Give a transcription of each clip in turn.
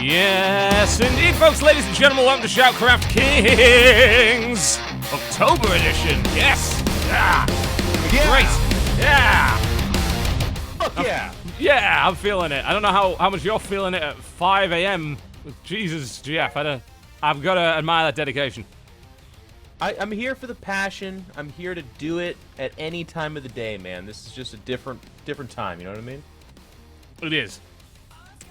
Yes, indeed, folks, ladies and gentlemen, welcome to ShoutCraft Kings October edition. Yes, yeah, great, yeah. Fuck yeah. Yeah, I'm feeling it. I don't know how much you're feeling it at 5 a.m. Jesus, Jeff, I've got to admire that dedication. I'm here for the passion. I'm here to do it at any time of the day, man. This is just a different time, you know what I mean? It is.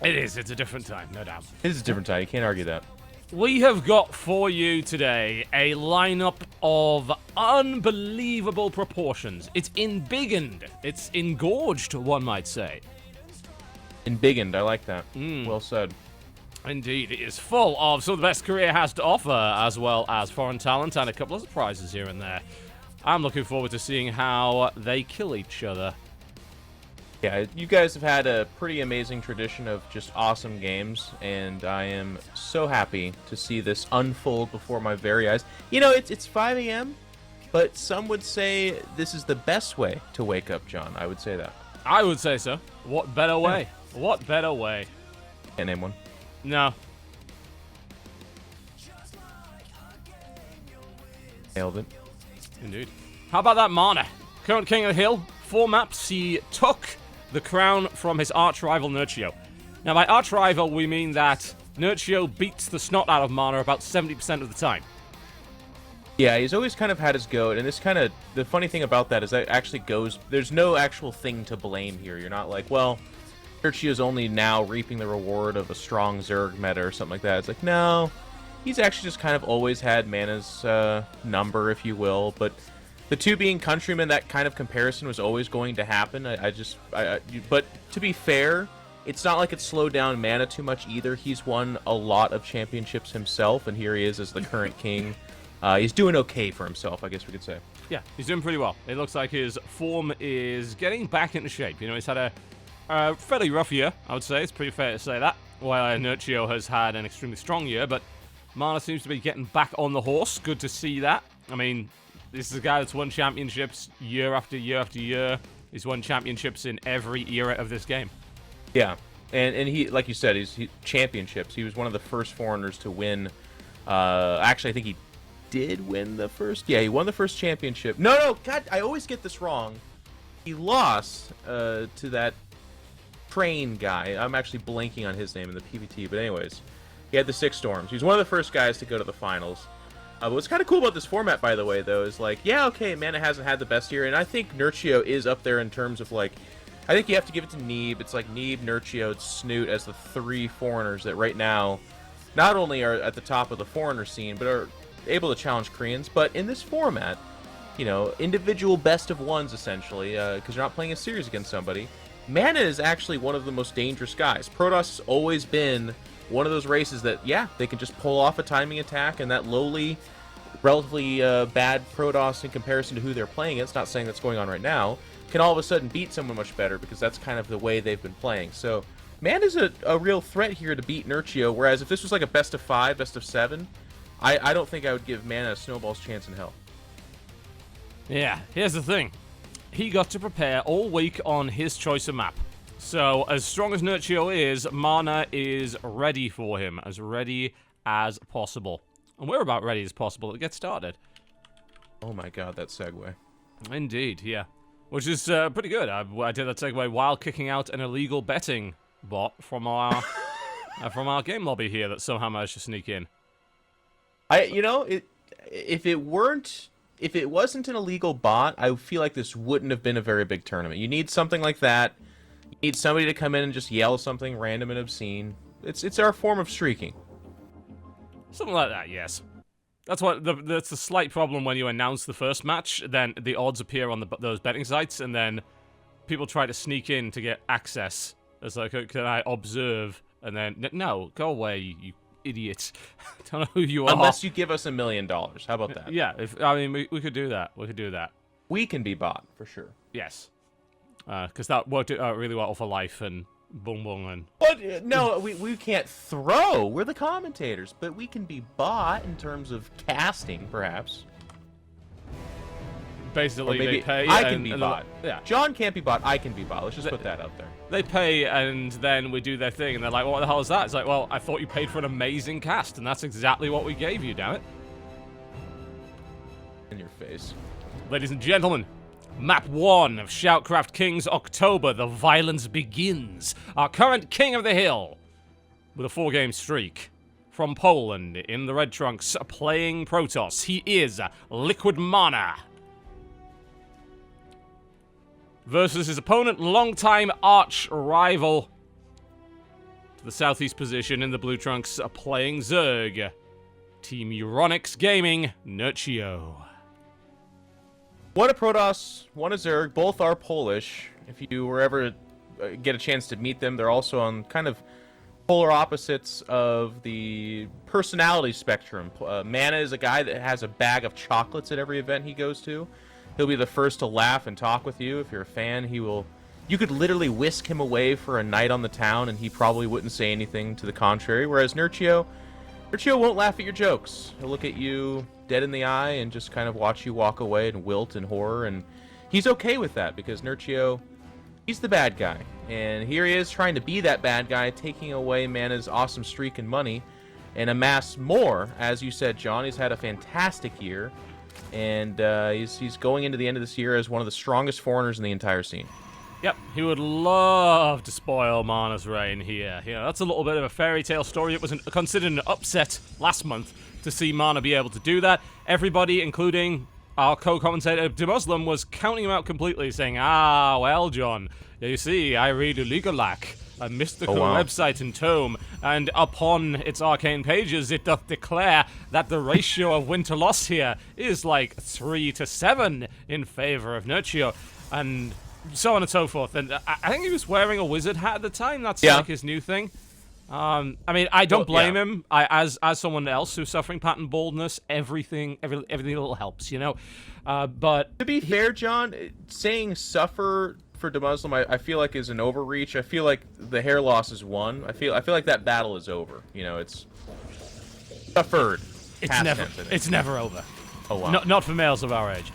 It is. It's a different time, no doubt. It is a different time. You can't argue that. We have got for you today a lineup of unbelievable proportions. It's embiggened. It's engorged, one might say. Embiggened, I like that. Well said. Indeed, it is full of some of the best Korea has to offer, as well as foreign talent and a couple of surprises here and there. I'm looking forward to seeing how they kill each other. Yeah, you guys have had a pretty amazing tradition of just awesome games, and I am so happy to see this unfold before my very eyes. You know, it's 5 a.m., but some would say this is the best way to wake up, John. I would say that. I would say so. What better way? What better way? Can't name one. No. Nailed it. Indeed. How about that Mana? Current king of the hill. 4 maps. He took the crown from his arch-rival Nerchio. Now, by arch-rival, we mean that Nerchio beats the snot out of Mana about 70% of the time. Yeah, he's always kind of had his go, and this kind of... The funny thing about that is that actually goes... There's no actual thing to blame here. You're not like, well... Nerchio's only now reaping the reward of a strong Zerg meta or something like that. It's like, no, he's actually just kind of always had Mana's number, if you will. But the two being countrymen, that kind of comparison was always going to happen. But to be fair, it's not like it slowed down Mana too much either. He's won a lot of championships himself, and here he is as the current king. He's doing okay for himself, I guess we could say. Yeah, he's doing pretty well. It looks like his form is getting back into shape. You know, he's had a fairly rough year, I would say. It's pretty fair to say that. While Nerchio has had an extremely strong year, but Mana seems to be getting back on the horse. Good to see that. I mean, this is a guy that's won championships year after year after year. He's won championships in every era of this game. Yeah, and he, like you said, he championships. He was one of the first foreigners to win. Actually, I think he did win the first. Yeah, he won the first championship. No, God, I always get this wrong. He lost to that train guy. I'm actually blanking on his name in the PvT, but anyways, he had the 6 storms. He was one of the first guys to go to the finals. But what's kind of cool about this format, by the way, though, is like, yeah, okay, Mana hasn't had the best year, and I think Nerchio is up there in terms of, like, I think you have to give it to Neeb. It's like Neeb, Nerchio, Snoot as the 3 foreigners that right now not only are at the top of the foreigner scene, but are able to challenge Koreans. But in this format, you know, individual best of ones, essentially, because you're not playing a series against somebody. Mana is actually one of the most dangerous guys. Protoss has always been one of those races that, yeah, they can just pull off a timing attack, and that lowly, relatively bad Protoss in comparison to who they're playing against, not saying that's going on right now, can all of a sudden beat someone much better because that's kind of the way they've been playing. So, Mana's a real threat here to beat Nerchio, whereas if this was like a best of 5, best of 7, I don't think I would give Mana a snowball's chance in hell. Yeah, here's the thing. He got to prepare all week on his choice of map. So, as strong as Nerchio is, Mana is ready for him. As ready as possible. And we're about ready as possible to get started. Oh my god, that segue. Indeed, yeah. Which is pretty good. I did that segue while kicking out an illegal betting bot from our game lobby here that somehow managed to sneak in. You know, if it wasn't an illegal bot, I feel like this wouldn't have been a very big tournament. You need something like that. You need somebody to come in and just yell something random and obscene. It's our form of streaking. Something like that, yes. That's the slight problem when you announce the first match. Then the odds appear on those betting sites, and then people try to sneak in to get access. It's like, can I observe? And then no, go away, you idiot. Don't know who you are. Unless you give us $1 million. How about that? Yeah, we could do that. We could do that. We can be bought, for sure. Yes. Because that worked out really well for life and boom boom and... But, no, we can't throw. We're the commentators. But we can be bought in terms of casting, perhaps. basically maybe they pay. I can be bot. Yeah. John can't be bot. I can be bot. Let's just put that out there. They pay, and then we do their thing, and they're like, what the hell is that? It's like, well, I thought you paid for an amazing cast, and that's exactly what we gave you, damn it. In your face. Ladies and gentlemen, Map 1 of ShoutCraft Kings October, the violence begins. Our current king of the hill, with a 4-game streak. From Poland, in the red trunks, playing Protoss, he is Liquid Mana. Versus his opponent, longtime arch rival, to the southeast position in the blue trunks, playing Zerg. Team Euronix Gaming, Nerchio. One a Protoss, one a Zerg. Both are Polish. If you were ever get a chance to meet them, they're also on kind of polar opposites of the personality spectrum. Mana is a guy that has a bag of chocolates at every event he goes to. He'll be the first to laugh and talk with you. If you're a fan, he will... You could literally whisk him away for a night on the town, and he probably wouldn't say anything to the contrary. Whereas Nerchio won't laugh at your jokes. He'll look at you dead in the eye and just kind of watch you walk away and wilt in horror. And he's okay with that because Nerchio, he's the bad guy. And here he is trying to be that bad guy, taking away Mana's awesome streak and money and amass more. As you said, John, he's had a fantastic year. And he's going into the end of this year as one of the strongest foreigners in the entire scene. Yep, he would love to spoil Mana's reign here. Yeah, that's a little bit of a fairy tale story. It was considered an upset last month to see Mana be able to do that. Everybody, including our co-commentator, DeMuslim, was counting him out completely, saying, ah, well, John, you see, I read Uligolak, a mystical website and tome, and upon its arcane pages it doth declare that the ratio of win to loss here is like 3 to 7 in favor of Nerchio, and so on and so forth. And I think he was wearing a wizard hat at the time. That's like his new thing. I mean, I don't blame him. As someone else who's suffering pattern baldness, everything little helps, you know. But to be fair, John, saying suffer for DeMuslim, I feel like is an overreach. I feel like the hair loss is won. I feel like that battle is over. You know, it's suffered. It's never over. Oh wow. Not for males of our age.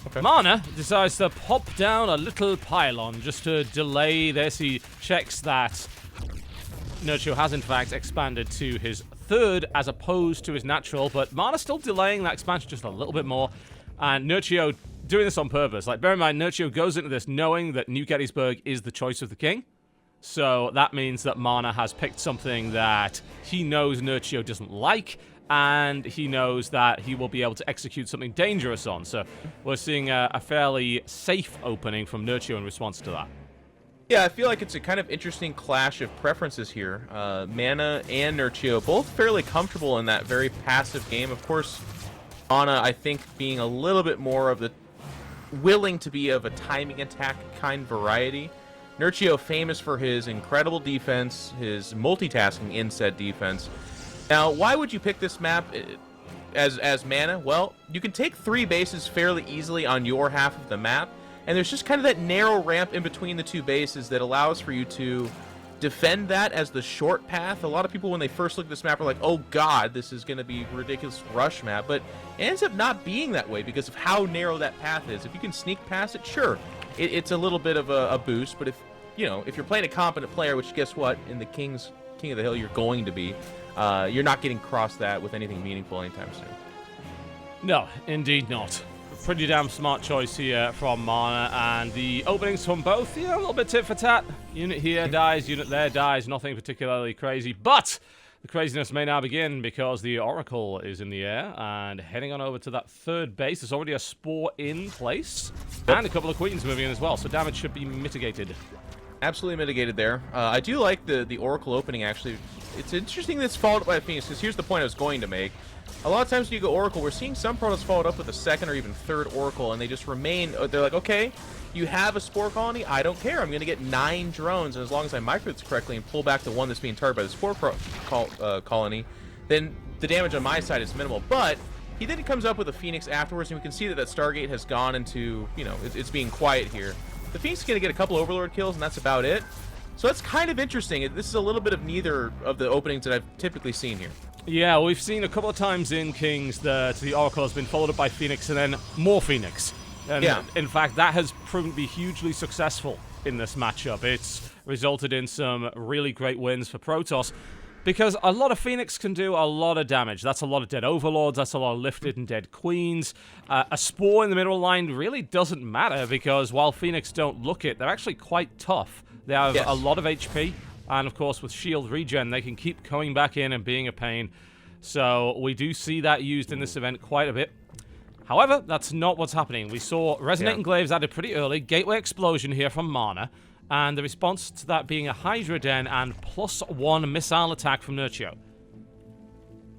Okay. Mana decides to pop down a little pylon just to delay this. He checks that Nerchio has in fact expanded to his 3rd as opposed to his natural, but Mana's still delaying that expansion just a little bit more. And Nerchio doing this on purpose. Like, bear in mind, Nerchio goes into this knowing that New Gettysburg is the choice of the king. So that means that Mana has picked something that he knows Nerchio doesn't like, and he knows that he will be able to execute something dangerous on. So we're seeing a fairly safe opening from Nerchio in response to that. Yeah, I feel like it's a kind of interesting clash of preferences here. Mana and Nerchio, both fairly comfortable in that very passive game. Of course, Mana, I think, being a little bit more of the willing to be of a timing attack kind variety. Nerchio famous for his incredible defense, his multitasking in said defense. Now, why would you pick this map as Mana? Well, you can take 3 bases fairly easily on your half of the map, and there's just kind of that narrow ramp in between the 2 bases that allows for you to defend that as the short path. A lot of people, when they first look at this map, are like, oh god, this is going to be a ridiculous rush map, but it ends up not being that way because of how narrow that path is. If you can sneak past it, sure, it's a little bit of a boost, but if you're playing a competent player, which guess what, in the King of the Hill you're going to be, you're not getting across that with anything meaningful anytime soon. No, indeed not. Pretty damn smart choice here from Mana, and the openings from both, a little bit tit for tat. Unit here dies, unit there dies, nothing particularly crazy, but the craziness may now begin because the Oracle is in the air and heading on over to that 3rd base. There's already a Spore in place, and a couple of Queens moving in as well, so damage should be mitigated. Absolutely mitigated there. I do like the Oracle opening, actually. It's interesting that it's followed up by a Phoenix, because here's the point I was going to make. A lot of times when you go Oracle, we're seeing some Protoss followed up with a 2nd or even 3rd Oracle, and they just remain, they're like, okay, you have a Spore colony, I don't care, I'm going to get 9 drones, and as long as I micro this correctly and pull back the one that's being targeted by the Spore colony, then the damage on my side is minimal. But he then comes up with a Phoenix afterwards, and we can see that Stargate has gone into, it's being quiet here. The Phoenix is going to get a couple Overlord kills, and that's about it. So that's kind of interesting. This is a little bit of neither of the openings that I've typically seen here. Yeah, we've seen a couple of times in Kings that the Oracle has been followed up by Phoenix and then more Phoenix. And Yeah. in fact, that has proven to be hugely successful in this matchup. It's resulted in some really great wins for Protoss, because a lot of Phoenix can do a lot of damage. That's a lot of dead Overlords, that's a lot of lifted and dead Queens. A Spore in the middle line really doesn't matter, because while Phoenix don't look it, they're actually quite tough. They have a lot of HP, and of course with shield regen, they can keep coming back in and being a pain. So we do see that used in this event quite a bit. However, that's not what's happening. We saw Resonating Glaives added pretty early, Gateway Explosion here from Mana, and the response to that being a Hydra Den and +1 missile attack from Nerchio.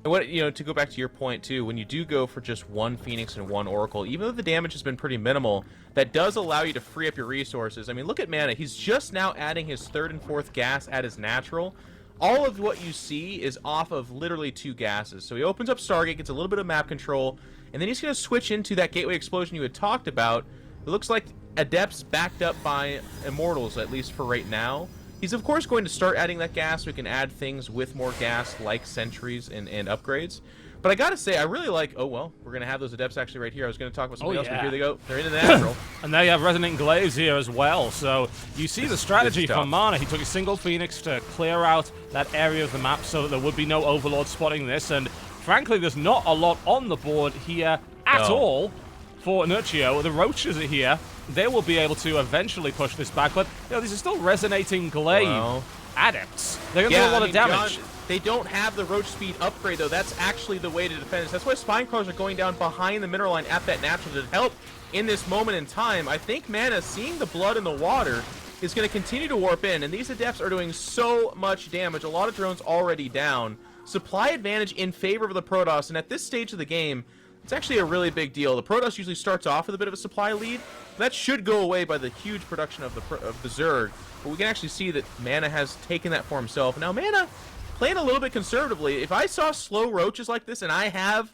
And what, to go back to your point too, when you do go for just one Phoenix and one Oracle, even though the damage has been pretty minimal, that does allow you to free up your resources. I mean, look at Mana. He's just now adding his 3rd and 4th gas at his natural. All of what you see is off of literally 2 gases. So he opens up Stargate, gets a little bit of map control, and then he's going to switch into that Gateway Explosion you had talked about. It looks like Adepts backed up by Immortals, at least for right now. He's, of course, going to start adding that gas. We can add things with more gas, like sentries and upgrades. But I gotta say, I really like... Oh, well, we're going to have those Adepts actually right here. I was going to talk about something else, but here they go. They're in the natural. And they have Resonant Glaives here as well. So you see the strategy from Mana. He took a single Phoenix to clear out that area of the map so that there would be no Overlord spotting this. And frankly, there's not a lot on the board here at all for Nerchio. The Roaches are here. They will be able to eventually push this back. But, these are still Resonating Glaive Adepts. They're going to do a lot of damage. John, they don't have the Roach speed upgrade, though. That's actually the way to defend this. That's why Spine Crawlers are going down behind the mineral line at that natural to help in this moment in time. I think Mana, seeing the blood in the water, is going to continue to warp in, and these Adepts are doing so much damage. A lot of drones already down. Supply advantage in favor of the Protoss, and at this stage of the game, it's actually a really big deal. The Protoss usually starts off with a bit of a supply lead. That should go away by the huge production of the Zerg, but we can actually see that Mana has taken that for himself. Now, Mana playing a little bit conservatively. If I saw slow Roaches like this, and I have,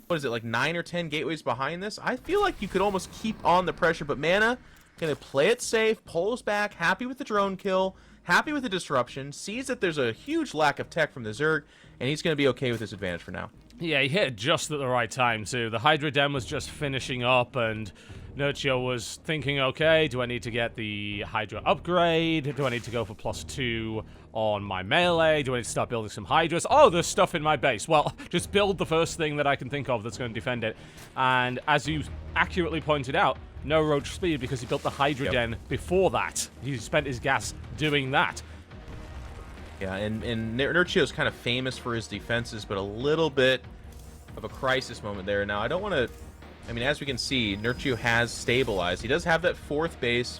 what is it, like 9 or 10 gateways behind this, I feel like you could almost keep on the pressure, but Mana going to play it safe, pulls back, happy with the drone kill, happy with the disruption, sees that there's a huge lack of tech from the Zerg, and he's going to be okay with this advantage for now. Yeah, he hit it just at the right time, too. The Hydra Den was just finishing up, and Nerchio was thinking, okay, do I need to get the Hydra upgrade? Do I need to go for +2 on my melee? Do I need to start building some Hydras? Oh, there's stuff in my base. Well, just build the first thing that I can think of that's going to defend it. And as you accurately pointed out, no Roach speed because he built the Hydra Den before that. He spent his gas doing that. Yeah, and Nerchio's kind of famous for his defenses, but a little bit of a crisis moment there. Now, I don't want to... I mean, as we can see, Nerchio has stabilized. He does have that 4th base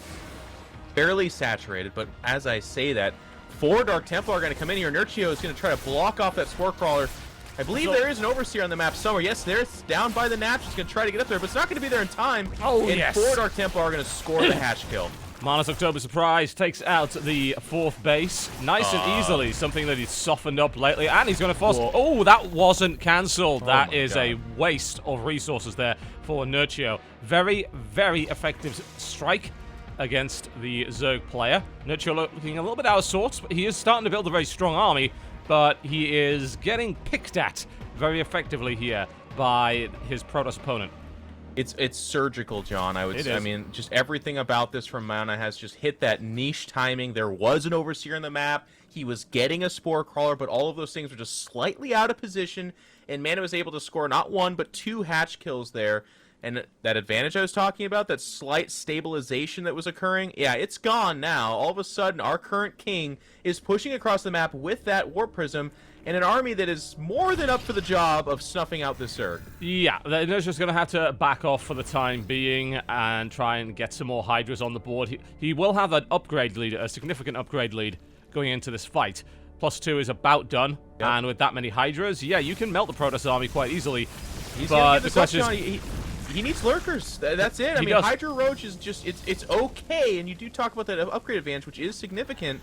fairly saturated, but as I say that, 4 Dark Templar are going to come in here. Nerchio is going to try to block off that Spore Crawler. I believe there is an Overseer on the map somewhere. Yes, there it's down by the Natch. He's going to try to get up there, but it's not going to be there in time. Oh, and yes. 4 Dark Templar are going to score the hatch kill. Mana's October Surprise takes out the 4th base nice and easily, something that he's softened up lately, and he's going to force... Oh, that wasn't cancelled. That is a waste of resources there for Nerchio. Very, very effective strike against the Zerg player. Nerchio looking a little bit out of sorts, but he is starting to build a very strong army, but he is getting picked at very effectively here by his Protoss opponent. It's surgical, John. I would say. I mean, just everything about this from Mana has just hit that niche timing. There was an Overseer on the map. He was getting a Spore Crawler, but all of those things were just slightly out of position, and Mana was able to score not 1, but 2 hatch kills there. And that advantage I was talking about, that slight stabilization that was occurring, yeah, it's gone now. All of a sudden, our current king is pushing across the map with that Warp Prism, and an army that is more than up for the job of snuffing out this Zerg. Yeah, they're just going to have to back off for the time being and try and get some more Hydras on the board. He will have an upgrade lead, a significant upgrade lead going into this fight. +2 is about done, and with that many Hydras, yeah, you can melt the Protoss army quite easily. But the question is... He needs lurkers. That's it. I mean, Hydra Roach is just, it's okay, and you do talk about that upgrade advantage, which is significant,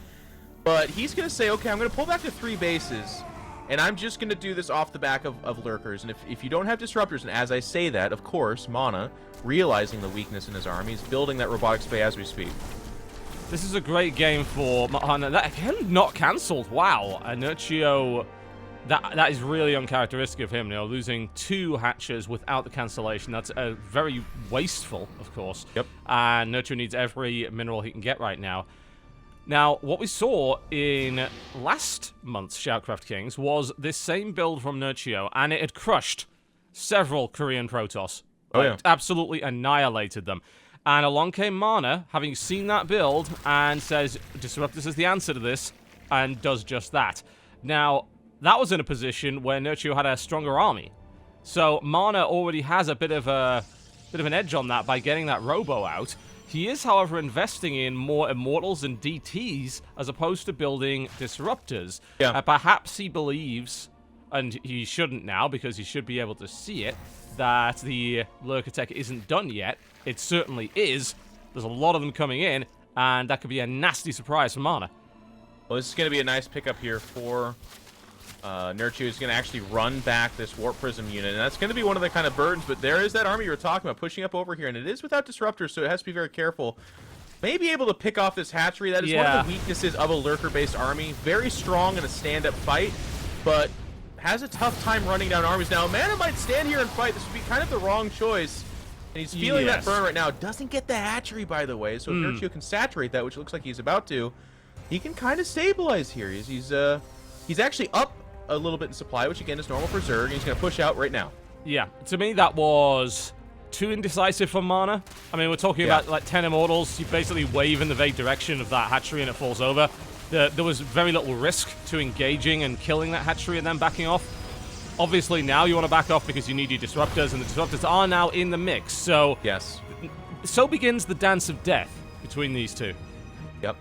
but he's going to say, okay, I'm going to pull back to 3 bases, and I'm just going to do this off the back of lurkers. And if you don't have disruptors, and as I say that, of course, Mana, realizing the weakness in his army, is building that robotics bay as we speak. This is a great game for Mana. That again, not cancelled. Wow. Nerchio That is really uncharacteristic of him, losing 2 hatches without the cancellation. That's very wasteful, of course. Yep. And Nerchio needs every mineral he can get right now. Now, what we saw in last month's ShoutCraft Kings was this same build from Nerchio, and it had crushed several Korean Protoss. Oh, yeah. Absolutely annihilated them. And along came Mana, having seen that build, and says, Disruptors is the answer to this, and does just that. Now, that was in a position where Nerchio had a stronger army. So Mana already has a bit of an edge on that by getting that Robo out. He is, however, investing in more Immortals and DTs as opposed to building Disruptors. Yeah. Perhaps he believes, and he shouldn't now because he should be able to see it, that the Lurker Tech isn't done yet. It certainly is. There's a lot of them coming in, and that could be a nasty surprise for Mana. Well, this is going to be a nice pickup here for Nerchio. Is going to actually run back this Warp Prism unit, and that's going to be one of the kind of burdens, but there is that army you were talking about pushing up over here, and it is without disruptors, so it has to be very careful. May be able to pick off this hatchery. That is one of the weaknesses of a Lurker-based army. Very strong in a stand-up fight, but has a tough time running down armies. Now, Mana might stand here and fight. This would be kind of the wrong choice, and he's feeling that burn right now. Doesn't get the hatchery, by the way, so if Nerchio can saturate that, which looks like he's about to, he can kind of stabilize here. He's actually up a little bit in supply, which again is normal for Zerg, and he's going to push out right now. Yeah, to me that was too indecisive for Mana. I mean, we're talking about like 10 Immortals. You basically wave in the vague direction of that hatchery and it falls over. There was very little risk to engaging and killing that hatchery and then backing off. Obviously now you want to back off because you need your Disruptors, and the Disruptors are now in the mix. So yes, so begins the dance of death between these two. Yep.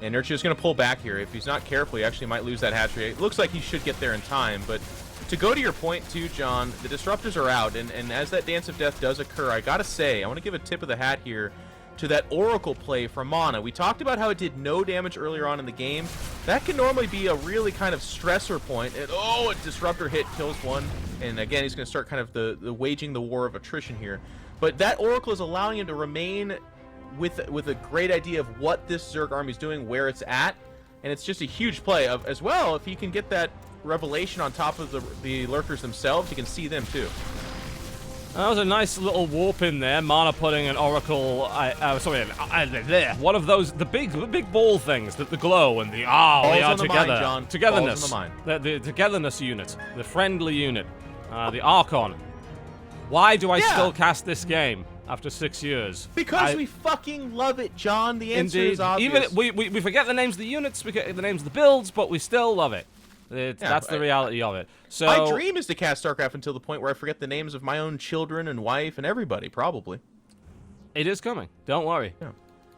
And Nerchio's going to pull back here. If he's not careful, he actually might lose that hatchery. It looks like he should get there in time, but to go to your point too, John, the Disruptors are out, and as that Dance of Death does occur, I gotta say, I want to give a tip of the hat here to that Oracle play from Mana. We talked about how it did no damage earlier on in the game. That can normally be a really kind of stressor point, and a Disruptor hit kills one, and again, he's going to start kind of the waging the war of attrition here. But that Oracle is allowing him to remain with a great idea of what this Zerg army is doing, where it's at, and it's just a huge play of as well. If he can get that revelation on top of the Lurkers themselves, he can see them too. That was a nice little warp in there. Mana putting an Oracle, there. One of those, the big ball things, the glow and the we are together. Mind, John. Togetherness. Balls on the mind. The togetherness unit, the friendly unit, the Archon. Why do I still cast this game after 6 years? Because we fucking love it, John. The answer is obvious. Even we forget the names of the units, we get the names of the builds, but we still love it. That's the reality of it. So my dream is to cast StarCraft until the point where I forget the names of my own children and wife and everybody, probably. It is coming. Don't worry. Yeah.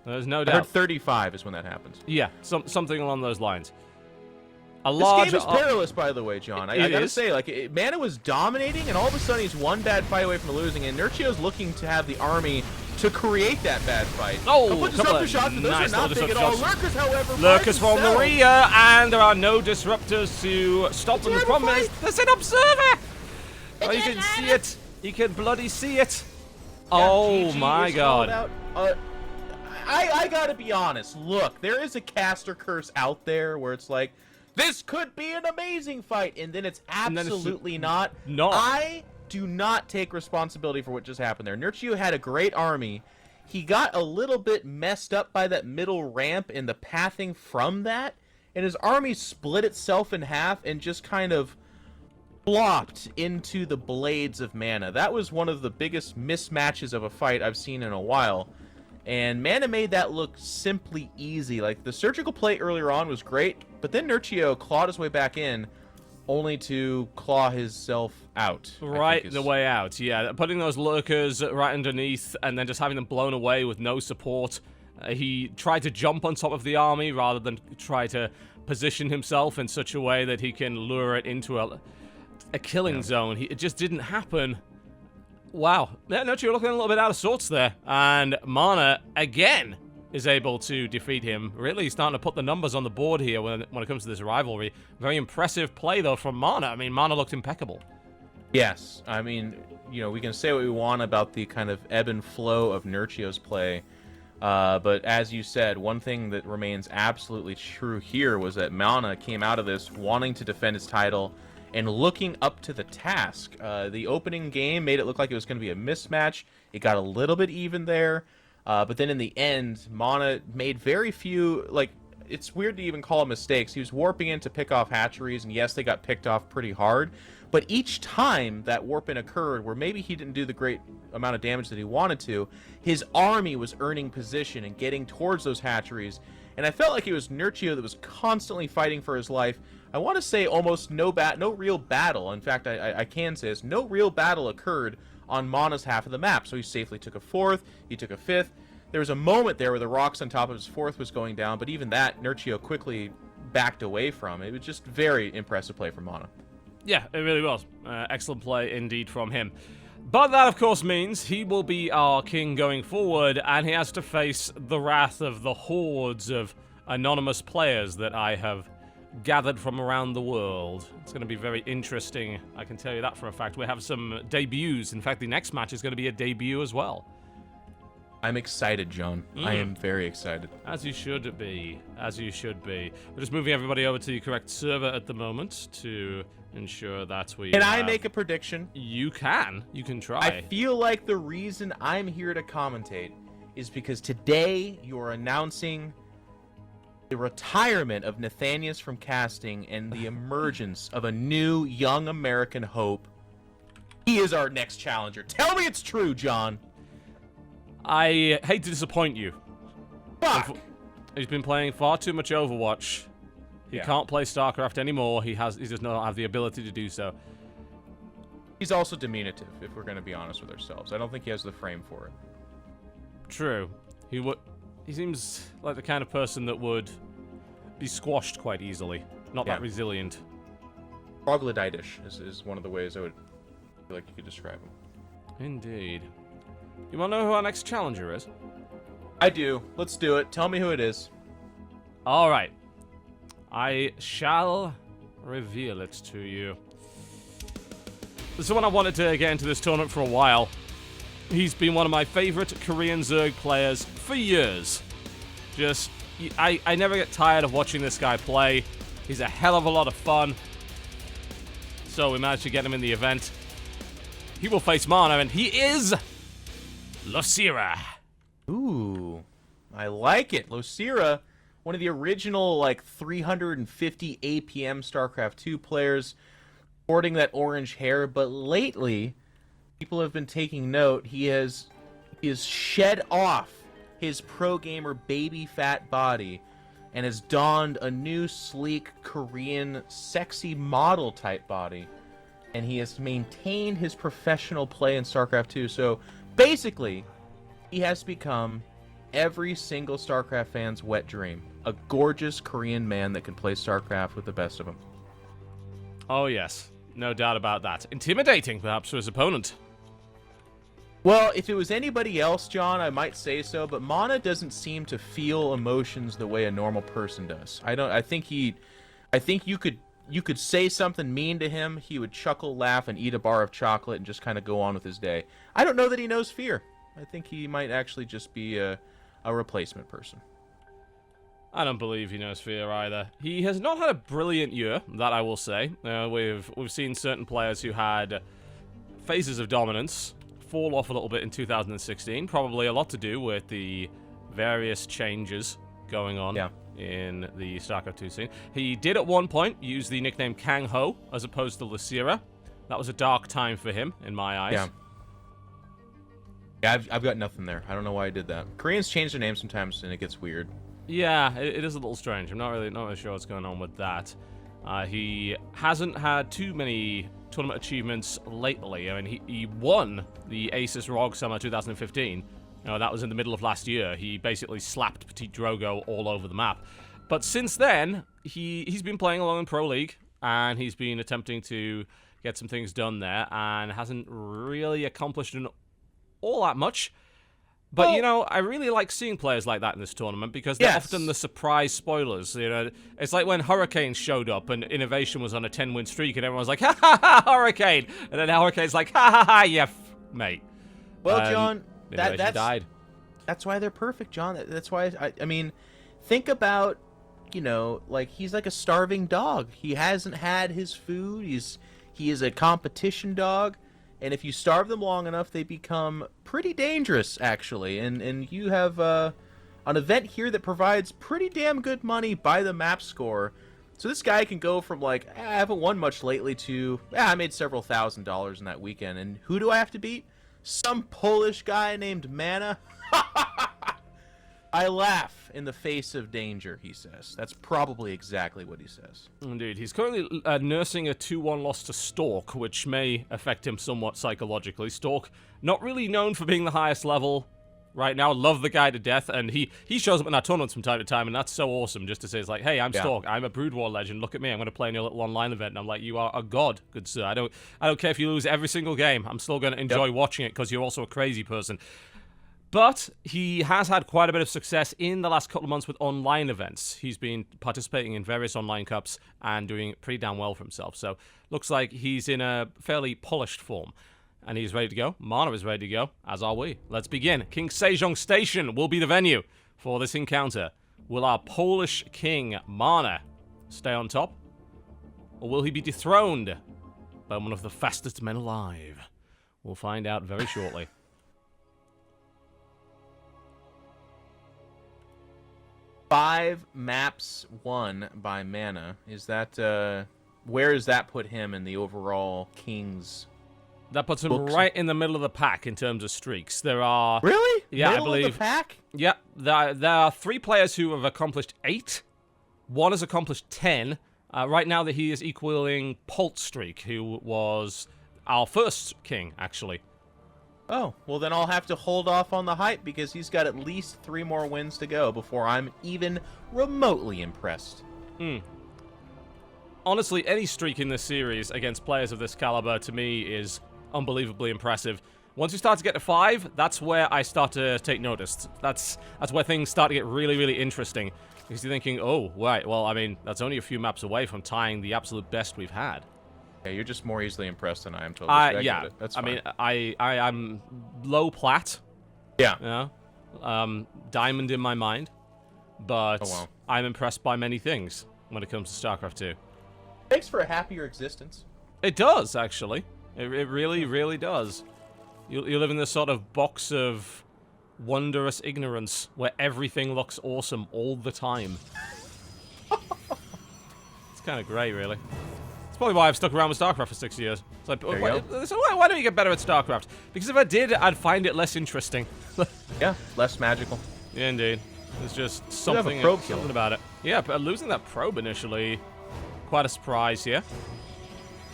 There's no I doubt. heard 35 is when that happens. Yeah, something along those lines. This game is perilous, by the way, John. I gotta say, like, Mana was dominating, and all of a sudden he's one bad fight away from losing, and Nerchio's looking to have the army to create that bad fight. Oh, disruptor shots, and those are not big at all. Lurkers, however, Lurkers from the rear, and there are no disruptors to stop them. The problem is, there's an observer! Oh, you can see it. You can bloody see it. Oh my god. I gotta be honest. Look, there is a caster curse out there where it's like, this could be an amazing fight, and then it's absolutely not. I do not take responsibility for what just happened there. Nerchio had a great army. He got a little bit messed up by that middle ramp and the pathing from that, and his army split itself in half and just kind of flopped into the blades of Mana. That was one of the biggest mismatches of a fight I've seen in a while. And Mana made that look simply easy. Like, the surgical play earlier on was great, but then Nerchio clawed his way back in, only to claw himself out. Right the way out, yeah. Putting those Lurkers right underneath and then just having them blown away with no support. He tried to jump on top of the army rather than try to position himself in such a way that he can lure it into a killing zone. It just didn't happen. Wow. Yeah, Nerchio looking a little bit out of sorts there. And Mana, again, is able to defeat him. Really starting to put the numbers on the board here when it comes to this rivalry. Very impressive play, though, from Mana. I mean, Mana looked impeccable. Yes. I mean, you know, we can say what we want about the kind of ebb and flow of Nerchio's play. But as you said, one thing that remains absolutely true here was that Mana came out of this wanting to defend his title and looking up to the task. The opening game made it look like it was going to be a mismatch. It got a little bit even there. But then in the end, Mana made very few, like, it's weird to even call it mistakes. He was warping in to pick off hatcheries, and yes, they got picked off pretty hard. But each time that warp in occurred, where maybe he didn't do the great amount of damage that he wanted to, his army was earning position and getting towards those hatcheries. And I felt like it was Nerchio that was constantly fighting for his life. I want to say almost no real battle. In fact, I can say this. No real battle occurred on Mana's half of the map. So he safely took a 4th, he took a 5th. There was a moment there where the rocks on top of his 4th was going down, but even that, Nerchio quickly backed away from. It was just very impressive play from Mana. Yeah, it really was. Excellent play indeed from him. But that, of course, means he will be our king going forward, and he has to face the wrath of the hordes of anonymous players that I have gathered from around the world. It's going to be very interesting, I can tell you that for a fact. We have some debuts. In fact, the next match is going to be a debut as well. I'm excited, John. I am very excited. As you should be. As you should be. We're just moving everybody over to the correct server at the moment to ensure that we Can I make a prediction? You can. You can try. I feel like the reason I'm here to commentate is because today you're announcing the retirement of Nathanius from casting and the emergence of a new young American hope. He is our next challenger. Tell me it's true, John. I hate to disappoint you. Fuck! He's been playing far too much Overwatch. He can't play Starcraft anymore. He does not have the ability to do so. He's also diminutive, if we're going to be honest with ourselves. I don't think he has the frame for it. True. He seems like the kind of person that would be squashed quite easily. Not that resilient. Troglodytish is one of the ways I would feel like you could describe him. Indeed. You want to know who our next challenger is? I do. Let's do it. Tell me who it is. All right. I shall reveal it to you. This is one I wanted to get into this tournament for a while. He's been one of my favorite Korean Zerg players for years. I never get tired of watching this guy play. He's a hell of a lot of fun. So we managed to get him in the event. He will face Mana, and he is Losira. Ooh, I like it. Losira, one of the original, 350 APM StarCraft 2 players, sporting that orange hair, but lately, people have been taking note, he has shed off his pro gamer baby fat body and has donned a new sleek Korean sexy model type body, and he has maintained his professional play in StarCraft 2. So basically, he has become every single StarCraft fan's wet dream. A gorgeous Korean man that can play StarCraft with the best of them. Oh yes, no doubt about that. Intimidating, perhaps, for his opponent. Well, if it was anybody else, John, I might say so, but Mana doesn't seem to feel emotions the way a normal person does. I think you could say something mean to him, he would chuckle, laugh, and eat a bar of chocolate and just kind of go on with his day. I don't know that he knows fear. I think he might actually just be a replacement person. I don't believe he knows fear either. He has not had a brilliant year, that I will say. We've seen certain players who had phases of dominance fall off a little bit in 2016. Probably a lot to do with the various changes going on in the StarCraft 2 scene. He did at one point use the nickname Kang Ho as opposed to Losira. That was a dark time for him, in my eyes. Yeah, I've got nothing there. I don't know why I did that. Koreans change their names sometimes, and it gets weird. Yeah, it is a little strange. I'm not really sure what's going on with that. He hasn't had too many tournament achievements lately. I mean, he won the Asus ROG Summer 2015. That was in the middle of last year. He basically slapped Petit Drogo all over the map. But since then, he's been playing along in Pro League, and he's been attempting to get some things done there, and hasn't really accomplished all that much. But, I really like seeing players like that in this tournament because they're often the surprise spoilers. It's like when Hurricane showed up and Innovation was on a 10-win streak and everyone's like, ha ha ha, Hurricane! And then Hurricane's like, ha ha ha, yeah, mate. Well, John, that's died. That's why they're perfect, John. That's why, I mean, think about you know, like he's like a starving dog. He hasn't had his food. He is a competition dog, and if you starve them long enough, they become pretty dangerous, actually. And you have an event here that provides pretty damn good money by the map score. So this guy can go from like, I haven't won much lately to, I made several $1,000s in that weekend. And who do I have to beat? Some Polish guy named Mana. I laugh in the face of danger, he says. That's probably exactly what he says. Indeed. He's currently nursing a 2-1 loss to Stork, which may affect him somewhat psychologically. Stork, not really known for being the highest level right now. Love the guy to death, and he shows up in our tournaments from time to time, and that's so awesome just to say, it's like, hey, I'm Stork. I'm a Brood War legend. Look at me. I'm going to play in your little online event. And I'm like, you are a god, good sir. I don't care if you lose every single game. I'm still going to enjoy watching it because you're also a crazy person. But he has had quite a bit of success in the last couple of months with online events. He's been participating in various online cups and doing pretty damn well for himself. So looks like he's in a fairly polished form. And he's ready to go. Mana is ready to go, as are we. Let's begin. King Sejong Station will be the venue for this encounter. Will our Polish king, Mana, stay on top? Or will he be dethroned by one of the fastest men alive? We'll find out very shortly. 5 maps won by Mana. Is that where does that put him in the overall Kings? That puts him right in the middle of the pack in terms of streaks. There are really, yeah, middle I believe of the pack. Yeah, there are 3 players who have accomplished 8. One has accomplished 10. Right now, that he is equaling Streak, who was our first king, actually. Oh, well then I'll have to hold off on the hype because he's got at least 3 more wins to go before I'm even remotely impressed. Honestly, any streak in this series against players of this caliber, to me, is unbelievably impressive. Once you start to get to 5, that's where I start to take notice. That's where things start to get really, really interesting. Because you're thinking, oh, right, well, I mean, that's only a few maps away from tying the absolute best we've had. Yeah, you're just more easily impressed than I am. Totally. Yeah, that's fine. I mean, I'm low plat. Yeah. You know? Diamond in my mind. But I'm impressed by many things when it comes to StarCraft 2. Makes for a happier existence. It does, actually. It really, really does. You live in this sort of box of wondrous ignorance where everything looks awesome all the time. It's kind of great, really. It's probably why I've stuck around with StarCraft for 6 years. It's like, why don't you get better at StarCraft? Because if I did, I'd find it less interesting. Yeah, less magical. Yeah, indeed. There's just something about it. Yeah, but losing that probe initially, quite a surprise here.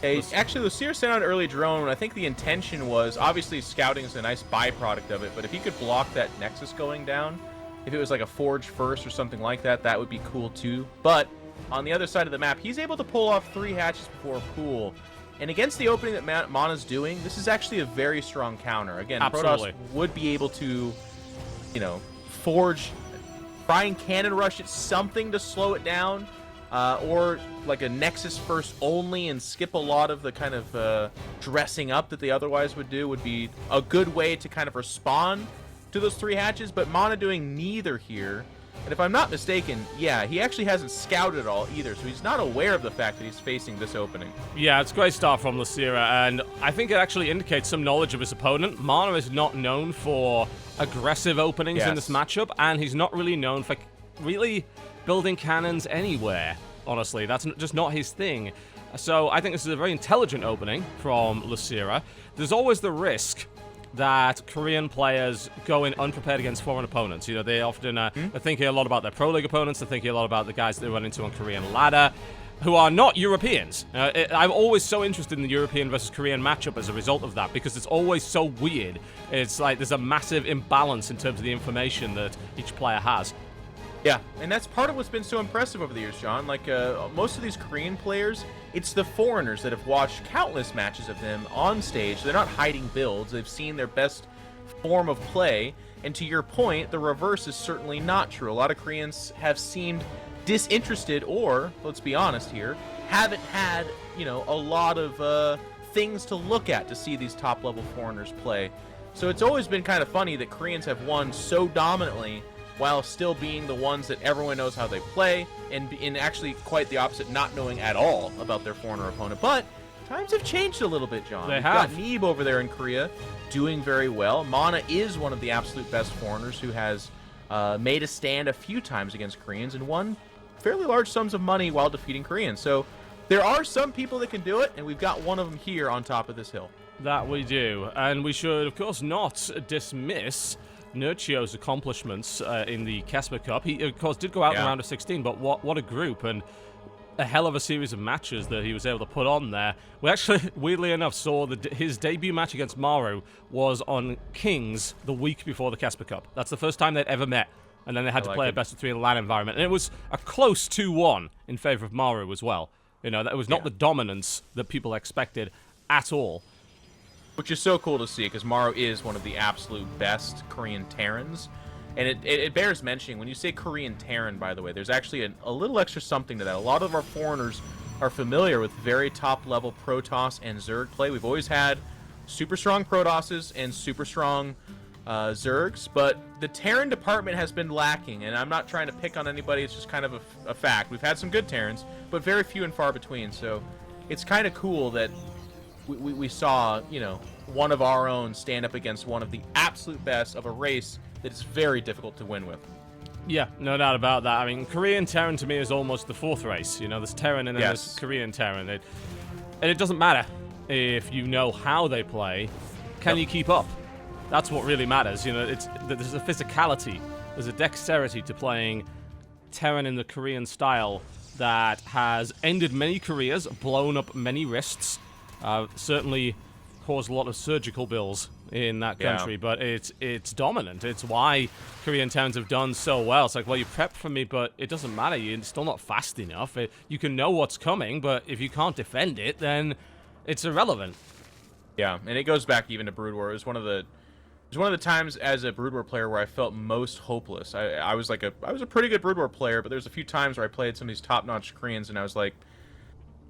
Hey, actually, Losira sent out an early drone. I think the intention was, obviously, scouting is a nice byproduct of it, but if he could block that Nexus going down, if it was like a Forge first or something like that, that would be cool too. But on the other side of the map, he's able to pull off 3 hatches before a pool. And against the opening that Mana's doing, this is actually a very strong counter. Again, Protoss would be able to, you know, Forge, try and cannon rush it, something to slow it down. Or like a Nexus first only and skip a lot of the kind of dressing up that they otherwise would do would be a good way to kind of respond to those 3 hatches. But Mana doing neither here. And if I'm not mistaken, yeah, he actually hasn't scouted at all either, so he's not aware of the fact that he's facing this opening. Yeah, it's a great start from Losira, and I think it actually indicates some knowledge of his opponent. Mana is not known for aggressive openings in this matchup, and he's not really known for really building cannons anywhere, honestly. That's just not his thing. So I think this is a very intelligent opening from Losira. There's always the risk that Korean players go in unprepared against foreign opponents. You know, they often are thinking a lot about their Pro League opponents. They're thinking a lot about the guys they run into on Korean ladder, who are not Europeans. I'm always so interested in the European versus Korean matchup as a result of that, because it's always so weird. It's like there's a massive imbalance in terms of the information that each player has. Yeah, and that's part of what's been so impressive over the years, John. Like, most of these Korean players, it's the foreigners that have watched countless matches of them on stage. They're not hiding builds. They've seen their best form of play. And to your point, the reverse is certainly not true. A lot of Koreans have seemed disinterested or, let's be honest here, haven't had, you know, a lot of things to look at to see these top-level foreigners play. So it's always been kind of funny that Koreans have won so dominantly while still being the ones that everyone knows how they play, and in actually quite the opposite, not knowing at all about their foreigner opponent. But times have changed a little bit, John. They We've have. got Neeb over there in Korea doing very well. Mana is one of the absolute best foreigners who has made a stand a few times against Koreans and won fairly large sums of money while defeating Koreans. So there are some people that can do it, and we've got one of them here on top of this hill. That we do. And we should, of course, not dismiss Nerchio's accomplishments in the Casper Cup. He, of course, did go out in the round of 16, but what a group, and a hell of a series of matches that he was able to put on there. We actually, weirdly enough, saw his debut match against Maru was on Kings the week before the Casper Cup. That's the first time they'd ever met, and then they had to play a best-of-3 in the LAN environment, and it was a close 2-1 in favor of Maru as well. You know, that was not the dominance that people expected at all. Which is so cool to see, because Maru is one of the absolute best Korean Terrans. And it bears mentioning, when you say Korean Terran, by the way, there's actually a little extra something to that. A lot of our foreigners are familiar with very top-level Protoss and Zerg play. We've always had super strong Protosses and super strong Zergs, but the Terran department has been lacking, and I'm not trying to pick on anybody, it's just kind of a fact. We've had some good Terrans, but very few and far between, so it's kind of cool that we saw, you know, one of our own stand up against one of the absolute best of a race that is very difficult to win with. Yeah, no doubt about that. I mean, Korean Terran to me is almost the fourth race. You know, there's Terran and then there's Korean Terran. And it doesn't matter if you know how they play. Can you keep up? That's what really matters. You know, there's a physicality, there's a dexterity to playing Terran in the Korean style that has ended many careers, blown up many wrists, certainly caused a lot of surgical bills in that country, but it's dominant. It's why Korean Terrans have done so well. It's like, well, you prepped for me, but it doesn't matter. You're still not fast enough. You can know what's coming, but if you can't defend it, then it's irrelevant. Yeah, and it goes back even to Brood War. It was one of the times as a Brood War player where I felt most hopeless. I was a pretty good Brood War player, but there's a few times where I played some of these top-notch Koreans, and I was like,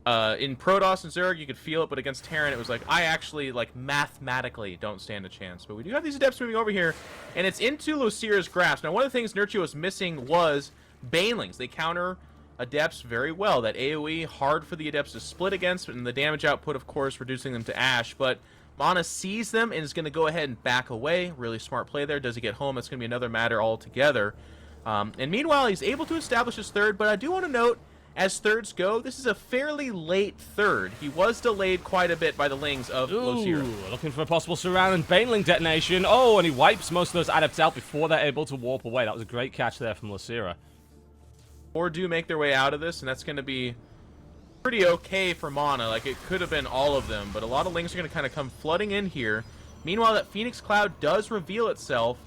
in Protoss and Zerg, you could feel it, but against Terran, it was like, I actually, like, mathematically don't stand a chance. But we do have these Adepts moving over here, and it's into Losira's grasp. Now, one of the things Nerchio was missing was Banelings. They counter Adepts very well. That AoE, hard for the Adepts to split against, and the damage output, of course, reducing them to ash. But Mana sees them and is going to go ahead and back away. Really smart play there. Does he get home? That's going to be another matter altogether. And meanwhile, he's able to establish his third, but I do want to note, as thirds go, this is a fairly late third. He was delayed quite a bit by the Lings of Losira. Looking for a possible surround and Baneling detonation. Oh, and he wipes most of those Adepts out before they're able to warp away. That was a great catch there from Losira. Or do make their way out of this, and that's going to be pretty okay for Mana. Like, it could have been all of them, but a lot of Lings are going to kind of come flooding in here. Meanwhile, that Phoenix Cloud does reveal itself,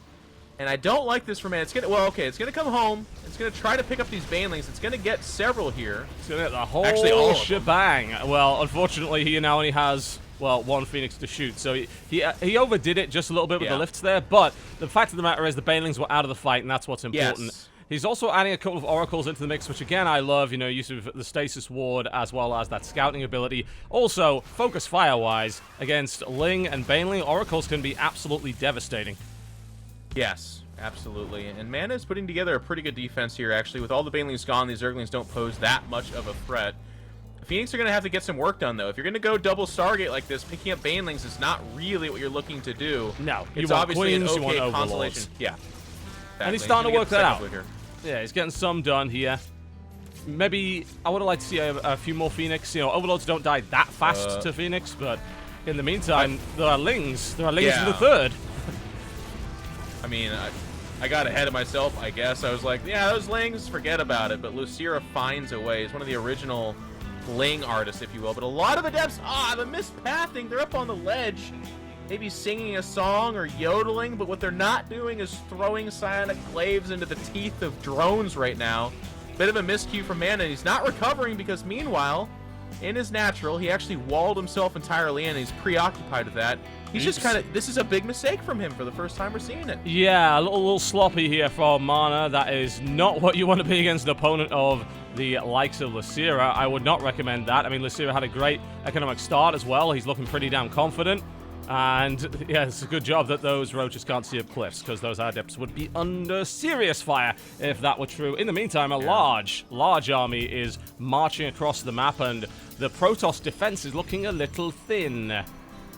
and I don't like this for Man. It's going to, well, okay, it's going to come home. It's going to try to pick up these Banelings. It's going to get several here. It's going to get the whole shebang. Well, unfortunately, he now only has, well, one Phoenix to shoot. So he overdid it just a little bit with the lifts there. But the fact of the matter is the Banelings were out of the fight, and that's what's important. Yes. He's also adding a couple of Oracles into the mix, which, again, I love. You know, use of the Stasis Ward as well as that scouting ability. Also, focus fire-wise, against Ling and Baneling, Oracles can be absolutely devastating. Yes. Absolutely, and Mana is putting together a pretty good defense here, actually. With all the Banelings gone, these Zerglings don't pose that much of a threat. The Phoenix are going to have to get some work done, though. If you're going to go double Stargate like this, picking up Banelings is not really what you're looking to do. No, it's obviously Queens, an okay consolation. Overlords. Yeah, exactly. And he's starting to work that out. Here. Yeah, he's getting some done here. Maybe I would have liked to see a few more Phoenix. You know, Overlords don't die that fast to Phoenix, but in the meantime, there are Lings. There are Lings in the third. I mean, I got ahead of myself, I guess. I was like, yeah, those Lings, forget about it. But Losira finds a way. He's one of the original Ling artists, if you will. But a lot of Adepts, the mispathing. They're up on the ledge, maybe singing a song or yodeling. But what they're not doing is throwing psionic glaives into the teeth of drones right now. Bit of a miscue from Mana. He's not recovering because, meanwhile, in his natural, he actually walled himself entirely in, and he's preoccupied with that. He's just kind of, this is a big mistake from him for the first time we're seeing it. Yeah, a little sloppy here from Mana. That is not what you want to be against an opponent of the likes of Losira. I would not recommend that. I mean, Losira had a great economic start as well. He's looking pretty damn confident. And yeah, it's a good job that those roaches can't see up cliffs, because those adepts would be under serious fire if that were true. In the meantime, a large army is marching across the map, and the Protoss defense is looking a little thin.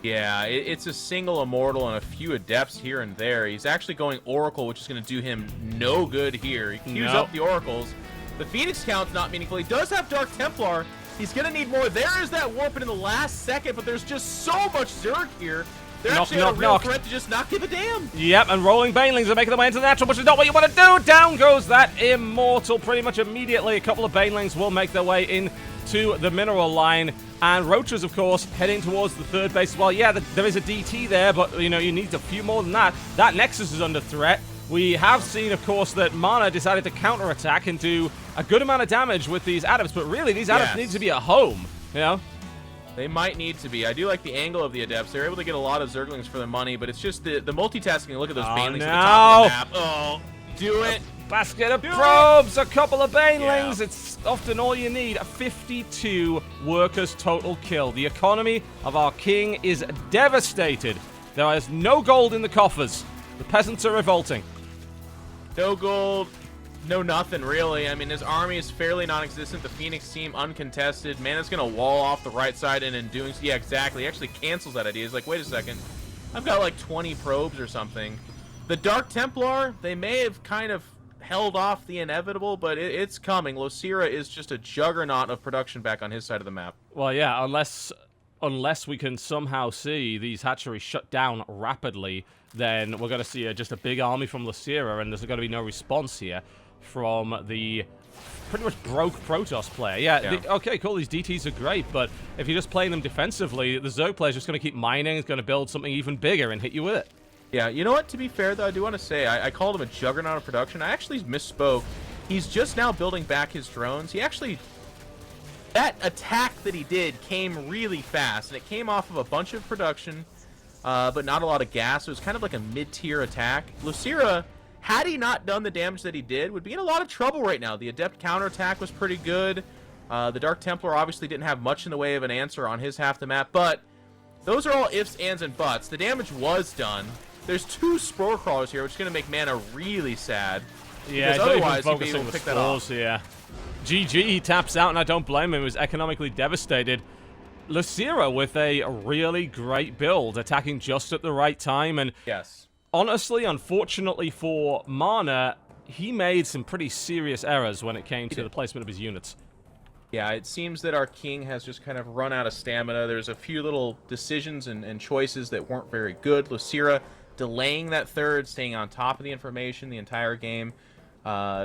Yeah, it's a single Immortal and a few Adepts here and there. He's actually going Oracle, which is going to do him no good here. He queues up the Oracles. The Phoenix count's not meaningful. He does have Dark Templar. He's going to need more. There is that warp in the last second, but there's just so much Zerg here. They're actually a real threat to just not give a damn. Yep, and rolling Banelings are making their way into the natural, which is not what you want to do. Down goes that Immortal pretty much immediately. A couple of Banelings will make their way into the mineral line. And Roaches, of course, heading towards the third base as well. Yeah, there is a DT there, but, you know, you need a few more than that. That Nexus is under threat. We have seen, of course, that Mana decided to counterattack and do a good amount of damage with these Adepts, but really, these Adepts need to be at home, you know? They might need to be. I do like the angle of the Adepts. They're able to get a lot of Zerglings for their money, but it's just the multitasking. Look at those Banelings at the top of the map. Oh, do it. Basket of probes, a couple of Banelings. It's often all you need. 52 workers total kill. The economy of our king is devastated. There is no gold in the coffers. The peasants are revolting. No gold, no nothing, really. I mean, his army is fairly non-existent. The Phoenix team uncontested. Mana's going to wall off the right side, and in doing so, yeah, exactly. He actually cancels that idea. He's like, wait a second. I've got like 20 probes or something. The Dark Templar, they may have kind of held off the inevitable, but it's coming. Losira is just a juggernaut of production back on his side of the map. Well, yeah, unless we can somehow see these hatcheries shut down rapidly, then we're going to see just a big army from Losira, and there's going to be no response here from the pretty much broke Protoss player. Yeah. Okay, cool, these DTs are great, but if you're just playing them defensively, the Zerg player's just going to keep mining, it's going to build something even bigger and hit you with it. Yeah, you know what? To be fair, though, I do want to say, I called him a juggernaut of production. I actually misspoke. He's just now building back his drones. He actually... That attack that he did came really fast, and it came off of a bunch of production, but not a lot of gas. It was kind of like a mid-tier attack. Losira, had he not done the damage that he did, would be in a lot of trouble right now. The Adept counterattack was pretty good. The Dark Templar obviously didn't have much in the way of an answer on his half the map, but those are all ifs, ands, and buts. The damage was done. There's 2 Spore Crawlers here, which is going to make Mana really sad. Yeah, because otherwise he'd be able to pick that off. Yeah. GG, he taps out, and I don't blame him. He was economically devastated. Losira with a really great build, attacking just at the right time. And yes, honestly, unfortunately for Mana, he made some pretty serious errors when it came to the placement of his units. Yeah, it seems that our king has just kind of run out of stamina. There's a few little decisions and choices that weren't very good. Losira delaying that third, staying on top of the information the entire game,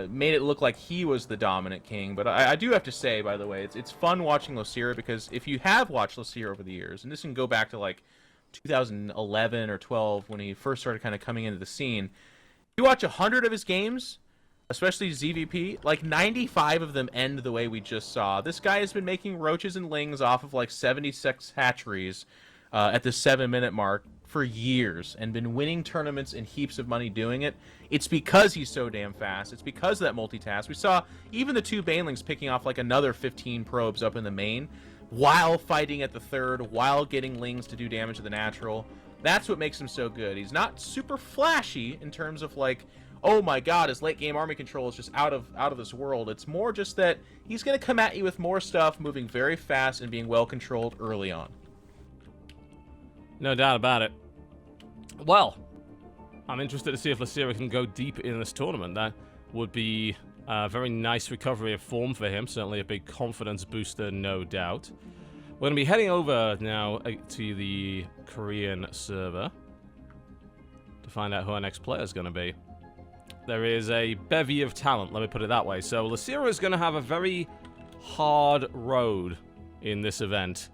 made it look like he was the dominant king. But I do have to say, by the way, it's fun watching Losira, because if you have watched Losira over the years, and this can go back to like 2011 or 12 when he first started kind of coming into the scene, you watch 100 of his games, especially ZVP, like 95 of them end the way we just saw. This guy has been making roaches and lings off of like 76 hatcheries at the 7-minute mark for years, and been winning tournaments and heaps of money doing it. It's because he's so damn fast. It's because of that multitask. We saw even the 2 Banelings picking off like another 15 probes up in the main, while fighting at the third, while getting lings to do damage to the natural. That's what makes him so good. He's not super flashy in terms of like, oh my god, his late game army control is just out of this world. It's more just that he's going to come at you with more stuff, moving very fast and being well controlled early on. No doubt about it. Well, I'm interested to see if Losira can go deep in this tournament. That would be a very nice recovery of form for him. Certainly a big confidence booster, no doubt. We're going to be heading over now to the Korean server to find out who our next player is going to be. There is a bevy of talent, let me put it that way. So Losira is going to have a very hard road in this event.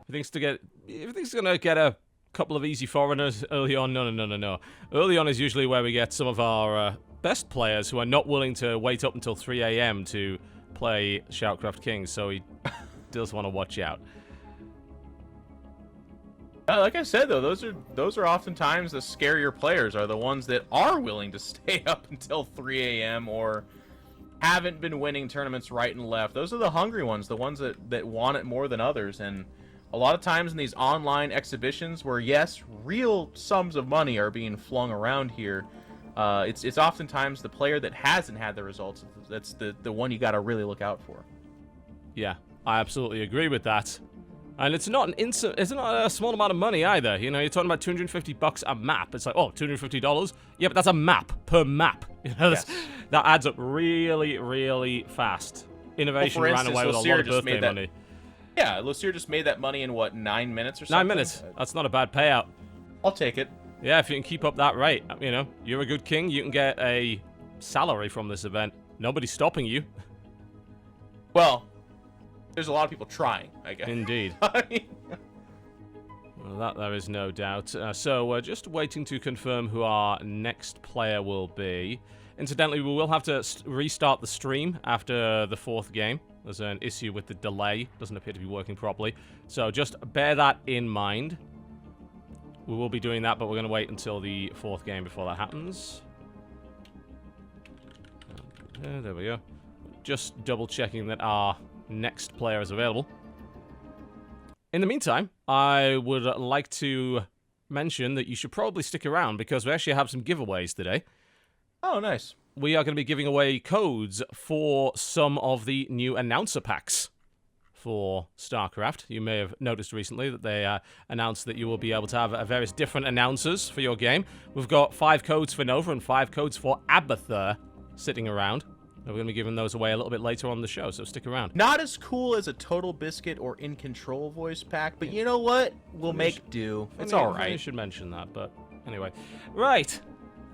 If he thinks going to get a couple of easy foreigners early on, no. Early on is usually where we get some of our best players who are not willing to wait up until 3 a.m. to play ShoutCraft Kings, so he does want to watch out. Like I said, though, those are oftentimes the scarier players, are the ones that are willing to stay up until 3 a.m. or haven't been winning tournaments right and left. Those are the hungry ones, the ones that want it more than others. And a lot of times in these online exhibitions where, yes, real sums of money are being flung around here, it's oftentimes the player that hasn't had the results that's the one you got to really look out for. Yeah, I absolutely agree with that. And it's not it's not a small amount of money either. You know, you're talking about $250 a map. It's like, oh, $250? Yeah, but that's a map per map. You know, Yes. that adds up really, really fast. Innovation ran away with a lot of birthday money. Yeah, Losira just made that money in, what, 9 minutes or something? 9 minutes. That's not a bad payout. I'll take it. Yeah, if you can keep up that rate, you know, you're a good king, you can get a salary from this event. Nobody's stopping you. Well, there's a lot of people trying, I guess. Indeed. Well, that there is no doubt. So we're just waiting to confirm who our next player will be. Incidentally, we will have to restart the stream after the 4th game. There's an issue with the delay. Doesn't appear to be working properly. So just bear that in mind. We will be doing that, but we're going to wait until the 4th game before that happens. There we go. Just double checking that our next player is available. In the meantime, I would like to mention that you should probably stick around because we actually have some giveaways today. Oh, nice. We are going to be giving away codes for some of the new announcer packs for StarCraft. You may have noticed recently that they announced that you will be able to have various different announcers for your game. We've got 5 codes for Nova and 5 codes for Abathur sitting around. We're going to be giving those away a little bit later on the show, so stick around. Not as cool as a TotalBiscuit or iNcontroL voice pack, but you know what? We'll make do. It's all right. I should mention that, but anyway. Right.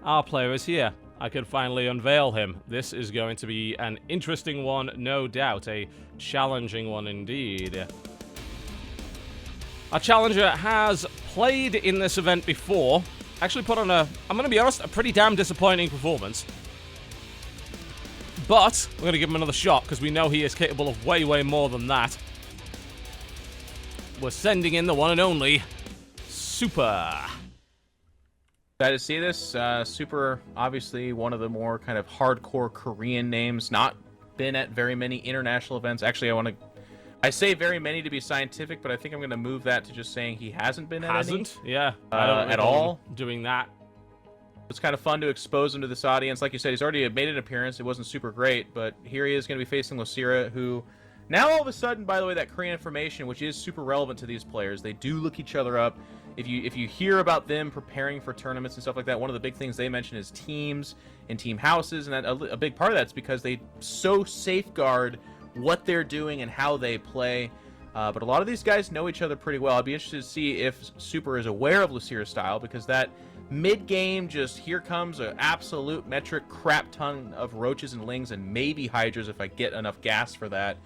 Our player is here. I can finally unveil him. This is going to be an interesting one, no doubt. A challenging one indeed. Our challenger has played in this event before. Actually put on I'm going to be honest, a pretty damn disappointing performance. But we're going to give him another shot because we know he is capable of way, way more than that. We're sending in the one and only Super. Excited to see this. Super, obviously, one of the more kind of hardcore Korean names. Not been at very many international events. Actually, I say very many to be scientific, but I think I'm going to move that to just saying he hasn't been at any. Yeah. I don't at all. Doing that. It's kind of fun to expose him to this audience. Like you said, he's already made an appearance. It wasn't super great, but here he is going to be facing Losira, who now all of a sudden, by the way, that Korean information, which is super relevant to these players, they do look each other up. If you hear about them preparing for tournaments and stuff like that, one of the big things they mention is teams and team houses, and that a big part of that's because they so safeguard what they're doing and how they play. But a lot of these guys know each other pretty well. I'd be interested to see if Super is aware of Losira's style, because that mid-game, just here comes an absolute metric crap ton of roaches and lings and maybe hydras if I get enough gas for that,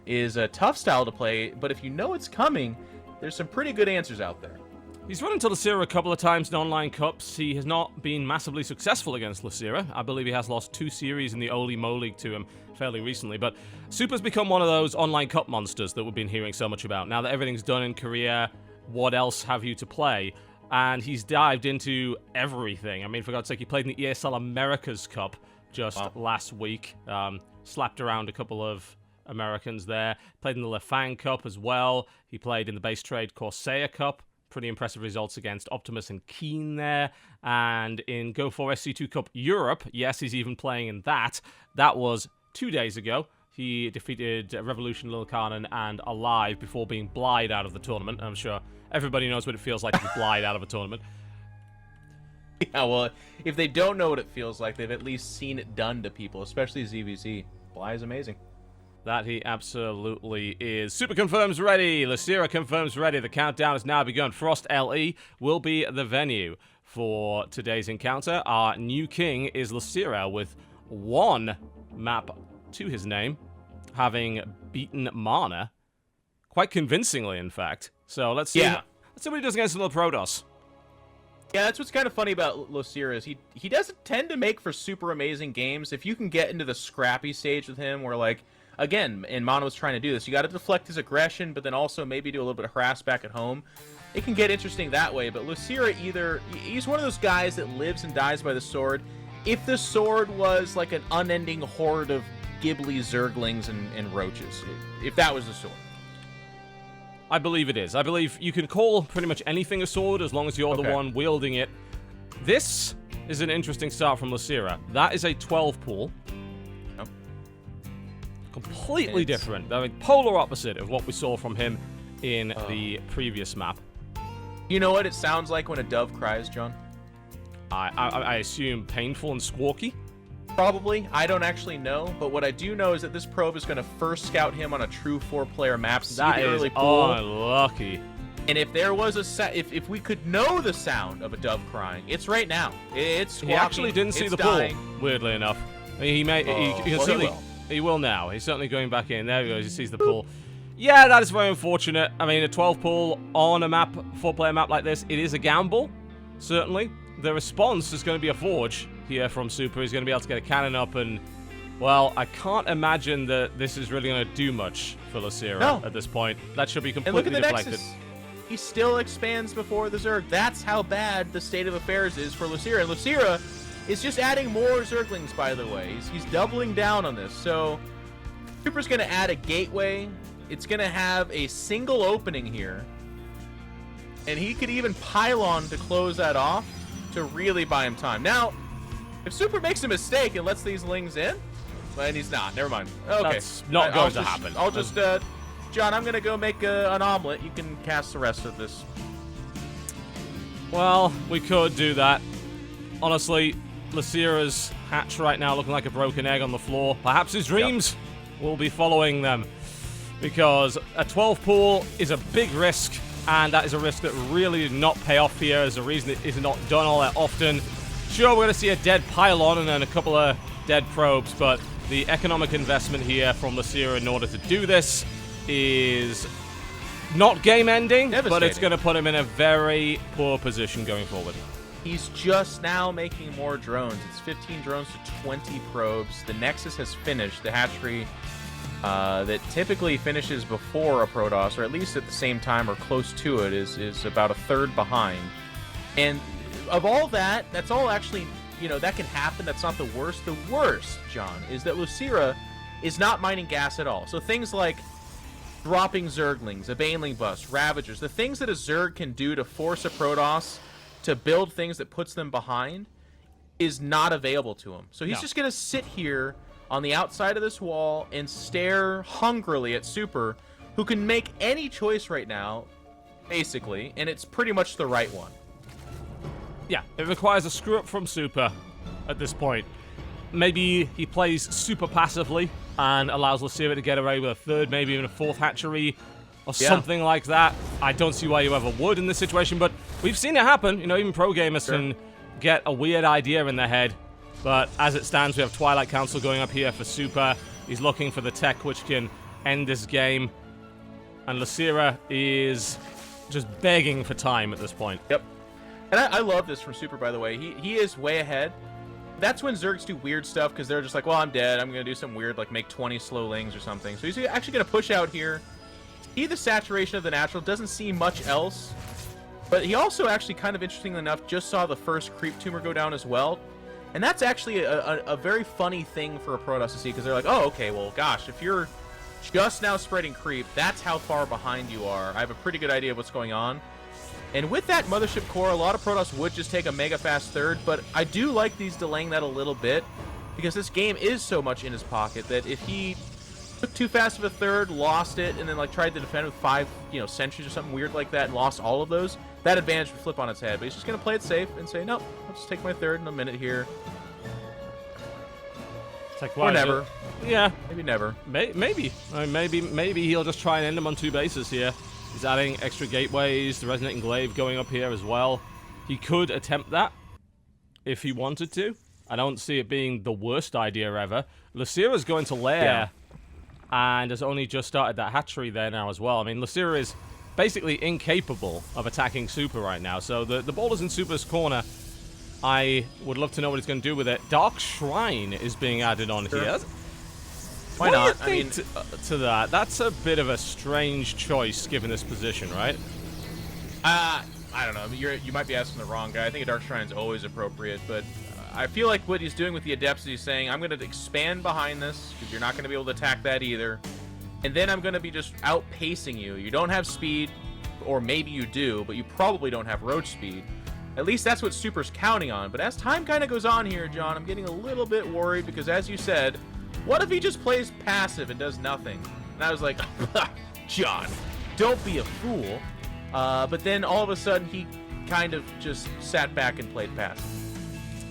is a tough style to play. But if you know it's coming, there's some pretty good answers out there. He's run into Losira a couple of times in online cups. He has not been massively successful against Losira. I believe he has lost 2 series in the Oli Mo League to him fairly recently. But Super's become one of those online cup monsters that we've been hearing so much about. Now that everything's done in Korea, what else have you to play? And he's dived into everything. I mean, for God's sake, he played in the ESL Americas Cup just last week. Slapped around a couple of Americans there. Played in the Lefang Cup as well. He played in the Base Trade Corsair Cup. Pretty impressive results against Optimus and Keen there. And in Go4 SC2 Cup Europe, yes, he's even playing in that. That was 2 days ago. He defeated Revolution, Lil Kanan, and Alive before being blied out of the tournament. I'm sure everybody knows what it feels like to be blied out of a tournament. Yeah, well, if they don't know what it feels like, they've at least seen it done to people, especially ZVZ. Bly is amazing. That he absolutely is. Super confirms ready. Losira confirms ready. The countdown has now begun. Frost LE will be the venue for today's encounter. Our new king is Losira with 1 map to his name, having beaten Mana quite convincingly, in fact. So let's see. Let's see what he does against Lil Protoss. Yeah, that's what's kind of funny about Losira is he doesn't tend to make for super amazing games. If you can get into the scrappy stage with him, where like, again, and Mana was trying to do this, you got to deflect his aggression, but then also maybe do a little bit of harass back at home. It can get interesting that way. But Losira, he's one of those guys that lives and dies by the sword. If the sword was like an unending horde of Ghibli Zerglings and roaches, if that was the sword. I believe it is. I believe you can call pretty much anything a sword as long as you're the one wielding it. This is an interesting start from Losira. That is a 12 pool. Yep. Completely different. I mean, polar opposite of what we saw from him in the previous map. You know what it sounds like when a dove cries, John? I assume painful and squawky. Probably. I don't actually know, but what I do know is that this probe is going to first scout him on a true 4-player map. That is unlucky. And if there was if we could know the sound of a dove crying, it's right now. It's squawking. He actually didn't see the pool, weirdly enough. I mean, he will now. He's certainly going back in. There he goes. He sees the pool. Yeah, that is very unfortunate. I mean, a 12 pool on a map, 4-player map like this, it is a gamble, certainly. The response is going to be a forge here from Super. He's going to be able to get a cannon up, and, well, I can't imagine that this is really going to do much for Losira at this point. That should be completely deflected. Nexus. He still expands before the Zerg. That's how bad the state of affairs is for Losira. And Losira is just adding more Zerglings, by the way. He's doubling down on this. So Super's going to add a gateway. It's going to have a single opening here. And he could even pylon to close that off to really buy him time. Now, if Super makes a mistake and lets these lings in, and he's not. Never mind. Okay. That's not going to happen. I'll just, John, I'm going to go make an omelet. You can cast the rest of this. Well, we could do that. Honestly, Losira's hatch right now looking like a broken egg on the floor. Perhaps his dreams will be following them. Because a 12 pool is a big risk, and that is a risk that really did not pay off here. As a reason it is not done all that often. Sure, we're going to see a dead pylon and then a couple of dead probes, but the economic investment here from Losira in order to do this is not game-ending, but it's going to put him in a very poor position going forward. He's just now making more drones. It's 15 drones to 20 probes. The Nexus has finished. The hatchery that typically finishes before a Protoss, or at least at the same time or close to it, is about a third behind. And of all that, that's all actually, that can happen. That's not the worst. The worst, John, is that Losira is not mining gas at all. So things like dropping Zerglings, a Baneling bust, Ravagers, the things that a Zerg can do to force a Protoss to build things that puts them behind is not available to him. So he's just going to sit here on the outside of this wall and stare hungrily at Super, who can make any choice right now, basically, and it's pretty much the right one. Yeah, it requires a screw-up from Super at this point. Maybe he plays super passively and allows Losira to get away with a third, maybe even a fourth hatchery or something like that. I don't see why you ever would in this situation, but we've seen it happen. Even pro gamers can get a weird idea in their head. But as it stands, we have Twilight Council going up here for Super. He's looking for the tech which can end this game. And Losira is just begging for time at this point. Yep. And I love this from Super, by the way. He is way ahead. That's when Zergs do weird stuff, because they're just like, well, I'm dead. I'm going to do something weird, like make 20 slow lings or something. So he's actually going to push out here. See the saturation of the natural. Doesn't see much else. But he also actually, kind of interestingly enough, just saw the first creep tumor go down as well. And that's actually a very funny thing for a Protoss to see, because they're like, oh, okay, well, gosh, if you're just now spreading creep, that's how far behind you are. I have a pretty good idea of what's going on. And with that Mothership Core, a lot of Protoss would just take a mega fast third, but I do like these delaying that a little bit, because this game is so much in his pocket that if he took too fast of a third, lost it, and then tried to defend with 5, sentries or something weird like that and lost all of those, that advantage would flip on its head. But he's just going to play it safe and say, nope, I'll just take my third in a minute here. Or never. Yeah. Maybe never. Maybe. Maybe he'll just try and end him on 2 bases here. He's adding extra gateways, the Resonating Glaive going up here as well. He could attempt that if he wanted to. I don't see it being the worst idea ever. Losira's going to lair and has only just started that hatchery there now as well. I mean, Losira is basically incapable of attacking Super right now. So the ball is in Super's corner. I would love to know what he's going to do with it. Dark Shrine is being added on here. Why not? I mean, to that, that's a bit of a strange choice given this position, right? I don't know. I mean, you might be asking the wrong guy. I think a Dark Shrine is always appropriate, but I feel like what he's doing with the Adepts is he's saying, I'm going to expand behind this, because you're not going to be able to attack that either. and then I'm going to be just outpacing you. You don't have speed, or maybe you do, but you probably don't have roach speed. At least that's what Super's counting on. But as time kind of goes on here, John, I'm getting a little bit worried because, as you said, what if he just plays passive and does nothing? And I was like, John, don't be a fool. But then all of a sudden, he kind of just sat back and played passive.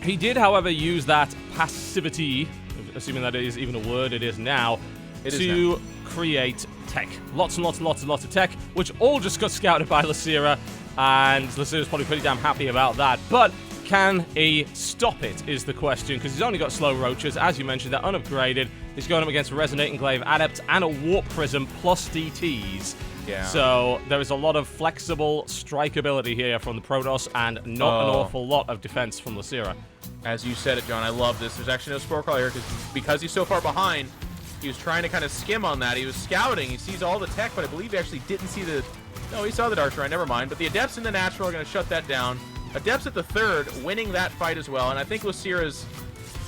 He did, however, use that passivity, assuming that is even a word, it is now, to create tech. Lots and lots and lots and lots of tech, which all just got scouted by Losira, and Losira's probably pretty damn happy about that. But can he stop it, is the question, because he's only got slow roaches. As you mentioned, they're unupgraded. He's going up against Resonating Glaive Adept and a Warp Prism plus DTs. Yeah. So there is a lot of flexible strikeability here from the Protoss, and not an awful lot of defense from Losira. As you said it, John, I love this. There's actually no Spore Crawler here because he's so far behind. He was trying to kind of skim on that. He was scouting. He sees all the tech, but I believe he actually didn't see the... No, he saw the Dark Shrine. Never mind. But the Adepts and the Natural are going to shut that down. Adepts at the third, winning that fight as well. And I think Losira's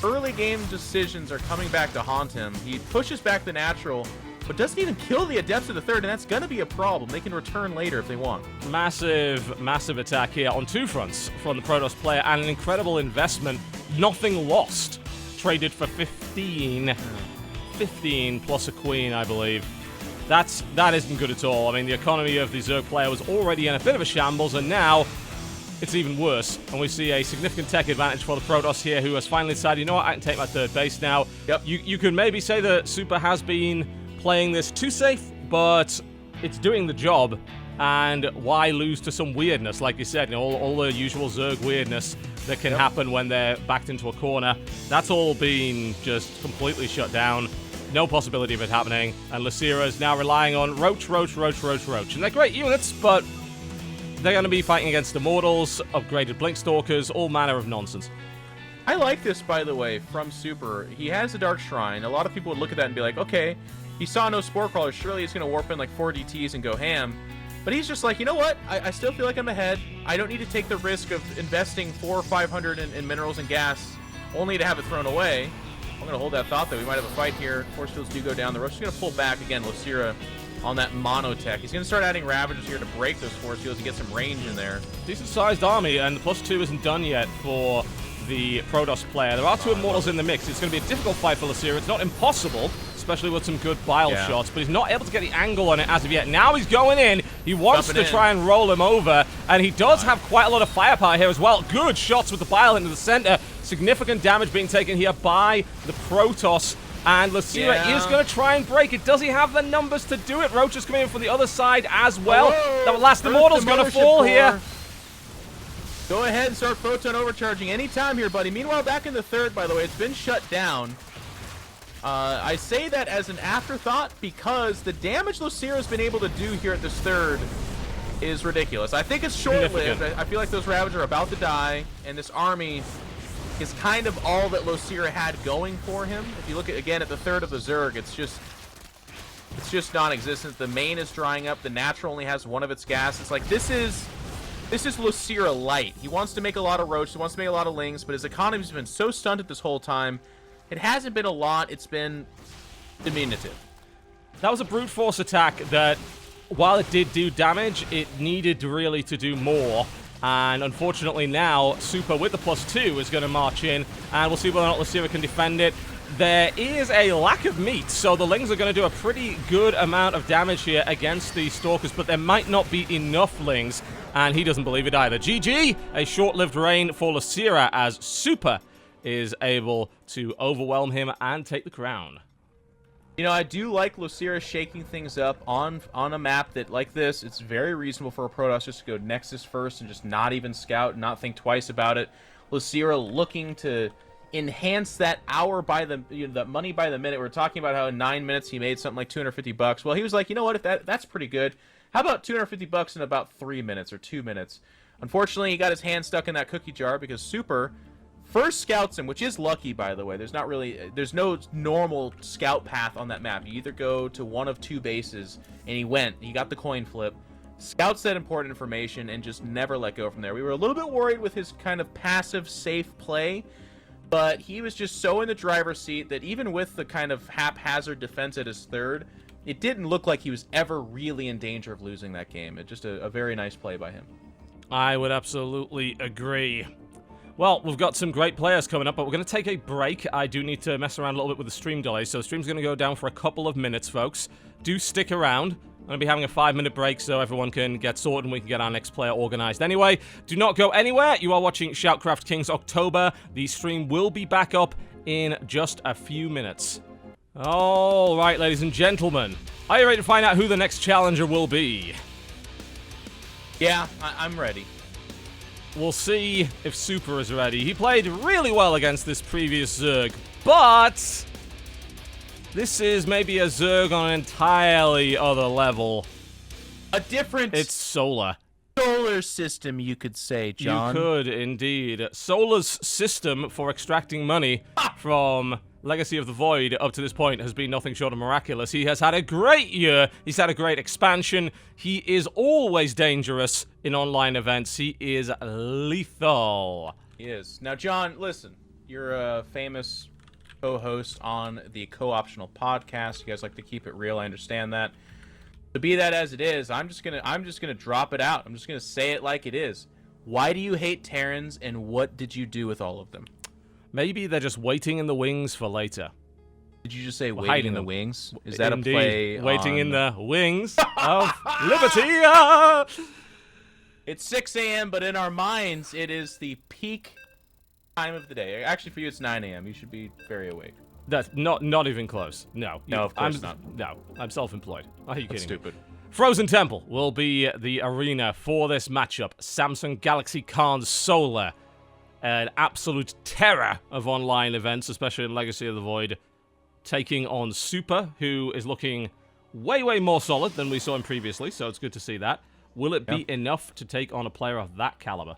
early game decisions are coming back to haunt him. He pushes back the Natural, but doesn't even kill the Adepts at the third, and that's going to be a problem. They can return later if they want. Massive, massive attack here on two fronts from the Protoss player, and an incredible investment. Nothing lost. Traded for 15 plus a queen, I believe. That isn't good at all. I mean, the economy of the Zerg player was already in a bit of a shambles, and now it's even worse. And we see a significant tech advantage for the Protoss here, who has finally decided, you know what, I can take my third base now. Yep. You could maybe say that Super has been playing this too safe, but it's doing the job. And why lose to some weirdness? Like you said, you know, all the usual Zerg weirdness that can happen when they're backed into a corner. That's all been just completely shut down. No possibility of it happening. And Losira is now relying on Roach. And they're great units, but they're going to be fighting against Immortals, upgraded Blink Stalkers, all manner of nonsense. I like this, by the way, from Super. He has a Dark Shrine. A lot of people would look at that and be like, okay, he saw no Spore Crawler. Surely he's going to warp in like 4 DTs and go ham. But he's just like, you know what? I still feel like I'm ahead. I don't need to take the risk of investing 400 or 500 in minerals and gas only to have it thrown away. I'm going to hold that thought, though. We might have a fight here. Force fields do go down. The Roach is going to pull back again. Losira on that mono tech. He's going to start adding Ravagers here to break those force fields and get some range in there. Decent sized army, and the +2 isn't done yet for the Protoss player. There are 2 Immortals in the mix. It's going to be a difficult fight for Losira. It's not impossible, especially with some good bile shots, but he's not able to get the angle on it as of yet. Now he's going in. He wants to try and roll him over, and he does have quite a lot of firepower here as well. Good shots with the bile into the center. Significant damage being taken here by the Protoss, and Losira is going to try and break it. Does he have the numbers to do it? Roach is coming in from the other side as well. That last Immortal's going to fall here. Go ahead and start Photon overcharging anytime here, buddy. Meanwhile, back in the third, by the way, it's been shut down. I say that as an afterthought because the damage Losira's been able to do here at this third is ridiculous. I think it's short-lived. I feel like those Ravagers are about to die, and this army is kind of all that Losira had going for him. If you look at, again, at the third of the Zerg, it's just non-existent. The main is drying up. The Natural only has one of its gas. It's like, this is Losira light. He wants to make a lot of Roach. He wants to make a lot of Lings, but his economy's been so stunted this whole time. It hasn't been a lot. It's been diminutive. That was a brute force attack that, while it did do damage, it needed really to do more. And unfortunately now, Super with the +2 is going to march in, and we'll see whether or not Losira can defend it. There is a lack of meat, so the Lings are going to do a pretty good amount of damage here against the Stalkers, but there might not be enough Lings, and he doesn't believe it either. GG, a short-lived reign for Losira as Super is able to overwhelm him and take the crown. You know, I do like Losira shaking things up on a map that, like this, it's very reasonable for a Protoss just to go Nexus first and just not even scout and not think twice about it. Losira looking to enhance that hour by the, that money by the minute. We're talking about how in 9 minutes he made something like $250. Well, he was like, you know what, if that's pretty good. How about $250 in about 3 minutes or 2 minutes? Unfortunately, he got his hand stuck in that cookie jar because Super first scouts him, which is lucky, by the way. There's no normal scout path on that map. You either go to one of 2 bases, and he got the coin flip, scouts that important information, and just never let go from there. We were a little bit worried with his kind of passive, safe play, but he was just so in the driver's seat that even with the kind of haphazard defense at his third, it didn't look like he was ever really in danger of losing that game. It just a very nice play by him. I would absolutely agree. Well, we've got some great players coming up, but we're going to take a break. I do need to mess around a little bit with the stream delay, so the stream's going to go down for a couple of minutes, folks. Do stick around. I'm going to be having a 5-minute break so everyone can get sorted and we can get our next player organized. Anyway, do not go anywhere. You are watching ShoutCraft Kings October. The stream will be back up in just a few minutes. All right, ladies and gentlemen. Are you ready to find out who the next challenger will be? Yeah, I'm ready. We'll see if Super is ready. He played really well against this previous Zerg, but this is maybe a Zerg on an entirely other level. A different... It's Solar. Solar system, you could say, John. You could, indeed. Solar's system for extracting money from Legacy of the Void up to this point has been nothing short of miraculous. He has had a great year. He's had a great expansion. He is always dangerous in online events. He is lethal. He is. Now, John, listen. You're a famous co-host on the Co-Optional podcast. You guys like to keep it real. I understand that. To be that as it is, I'm just gonna drop it out. I'm just gonna say it like it is. Why do you hate Terrans, and what did you do with all of them? Maybe they're just waiting in the wings for later. Did you just say waiting in the wings? Is that Indeed. a play Waiting on... in the wings of liberty. It's 6 a.m., but in our minds, it is the peak time of the day. Actually, for you, it's 9 a.m. You should be very awake. That's not even close. No. No, of course not. No, I'm self-employed. Are you That's kidding stupid. me? Frozen Temple will be the arena for this matchup. Samsung Galaxy Khan Solar. An absolute terror of online events, especially in Legacy of the Void. Taking on Super, who is looking way, way more solid than we saw him previously, so it's good to see that. Will it be enough to take on a player of that caliber?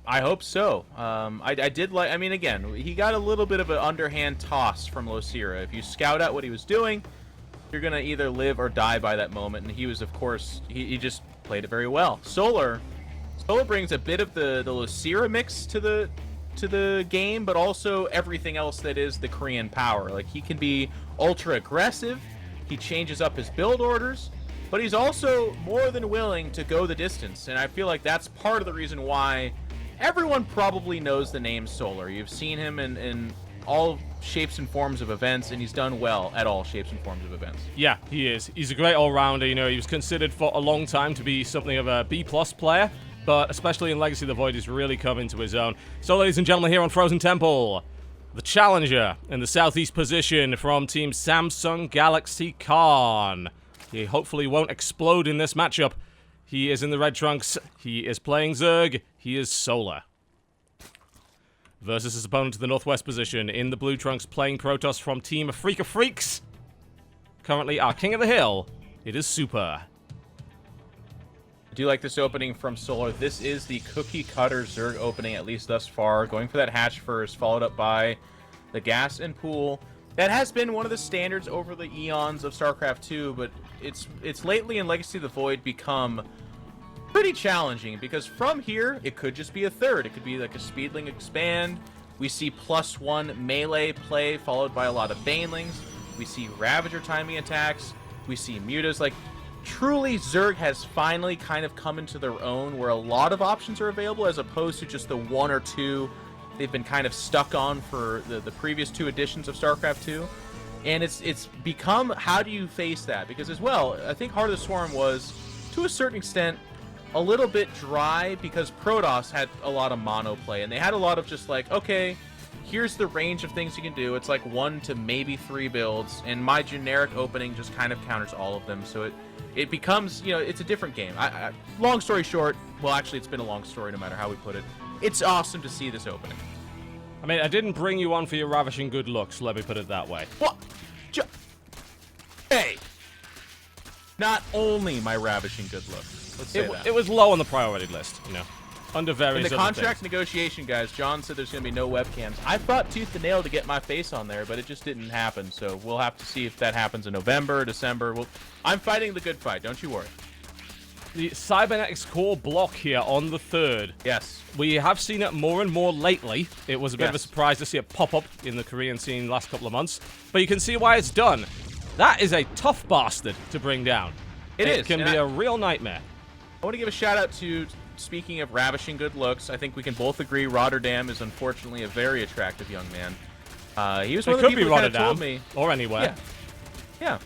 I hope so. I did like... I mean, again, he got a little bit of an underhand toss from Losira. If you scout out what he was doing, you're going to either live or die by that moment. And he was, of course... He just played it very well. Solar brings a bit of the Losira mix to the game, but also everything else that is the Korean power. Like, he can be ultra aggressive. He changes up his build orders. But he's also more than willing to go the distance. And I feel like that's part of the reason why... Everyone probably knows the name Solar. You've seen him in all shapes and forms of events, and he's done well at all shapes and forms of events. Yeah, he is. He's a great all-rounder. You know, he was considered for a long time to be something of a B+ player, but especially in Legacy of the Void, he's really come into his own. So, ladies and gentlemen, here on Frozen Temple, the challenger in the southeast position from Team Samsung Galaxy Khan. He hopefully won't explode in this matchup. He is in the red trunks. He is playing Zerg. He is Solar. Versus his opponent to the northwest position in the blue trunks playing Protoss from Team Freaka Freaks. Currently our king of the hill. It is Super. I do like this opening from Solar. This is the cookie cutter Zerg opening, at least thus far. Going for that hatch first, followed up by the gas and pool. That has been one of the standards over the eons of StarCraft 2, but it's lately in Legacy of the Void become pretty challenging, because from here, it could just be a third. It could be like a Speedling expand. We see +1 melee play, followed by a lot of Banelings. We see Ravager timing attacks. We see Mutas. Like, truly, Zerg has finally kind of come into their own, where a lot of options are available, as opposed to just the one or two they've been kind of stuck on for the previous two editions of StarCraft 2. And it's become, how do you face that? Because as well, I think Heart of the Swarm was, to a certain extent, a little bit dry, because Protoss had a lot of mono play, and they had a lot of just like, okay, here's the range of things you can do. It's like 1 to maybe 3 builds, and my generic opening just kind of counters all of them. So it becomes, you know, it's a different game. Long story short, well, actually, it's been a long story no matter how we put it. It's awesome to see this opening. I mean, I didn't bring you on for your ravishing good looks, let me put it that way. What? Hey! Not only my ravishing good looks. Let's say that. It was low on the priority list, you know. Under various In the other contract things. negotiation, guys, John said there's going to be no webcams. I fought tooth and nail to get my face on there, but it just didn't happen. So we'll have to see if that happens in November, December. I'm fighting the good fight. Don't you worry. The Cybernetics core block here on the 3rd. Yes. We have seen it more and more lately. It was a bit of a surprise to see it pop up in the Korean scene last couple of months. But you can see why it's done. That is a tough bastard to bring down. It can be a real nightmare. I want to give a shout out to, speaking of ravishing good looks, I think we can both agree Rotterdam is unfortunately a very attractive young man. He was one of the people who kind of told me. Or anywhere. Yeah.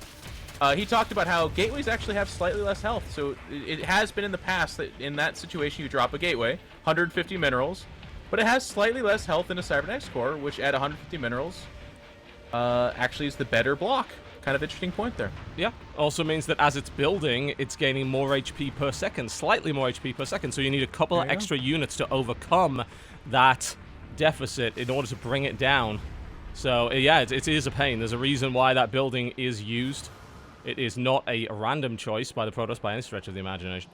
He talked about how gateways actually have slightly less health. So it has been in the past that in that situation you drop a gateway, 150 minerals, but it has slightly less health than a Cybernetics core, which at 150 minerals actually is the better block. Kind of interesting point there. Yeah. Also means that as it's building, it's gaining more HP per second, slightly more HP per second. So you need a couple of extra units to overcome that deficit in order to bring it down. So yeah, it is a pain. There's a reason why that building is used. It is not a random choice by the Protoss by any stretch of the imagination.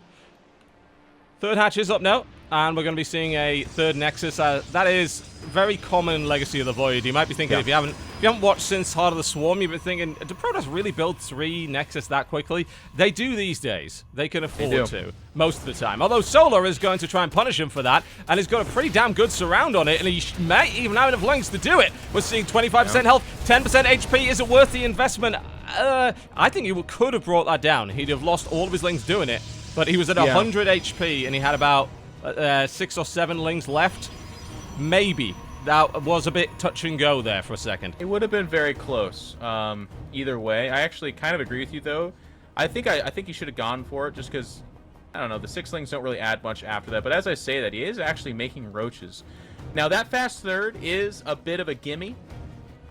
Third hatch is up now, and we're going to be seeing a third Nexus. That is very common Legacy of the Void. You might be thinking, if you haven't watched since Heart of the Swarm, you've been thinking, do Protoss really build 3 Nexus that quickly? They do these days. They can afford to, most of the time. Although Solar is going to try and punish him for that, and he's got a pretty damn good surround on it, and he may even have enough links to do it. We're seeing 25% health, 10% HP. Is it worth the investment? I think he could have brought that down. He'd have lost all of his links doing it. But he was at 100 HP, and he had about 6 or 7 links left. Maybe. That was a bit touch and go there for a second. It would have been very close. Either way. I actually kind of agree with you, though. I think he should have gone for it, just because, I don't know, the 6 links don't really add much after that. But as I say that, he is actually making roaches. Now, that fast third is a bit of a gimme.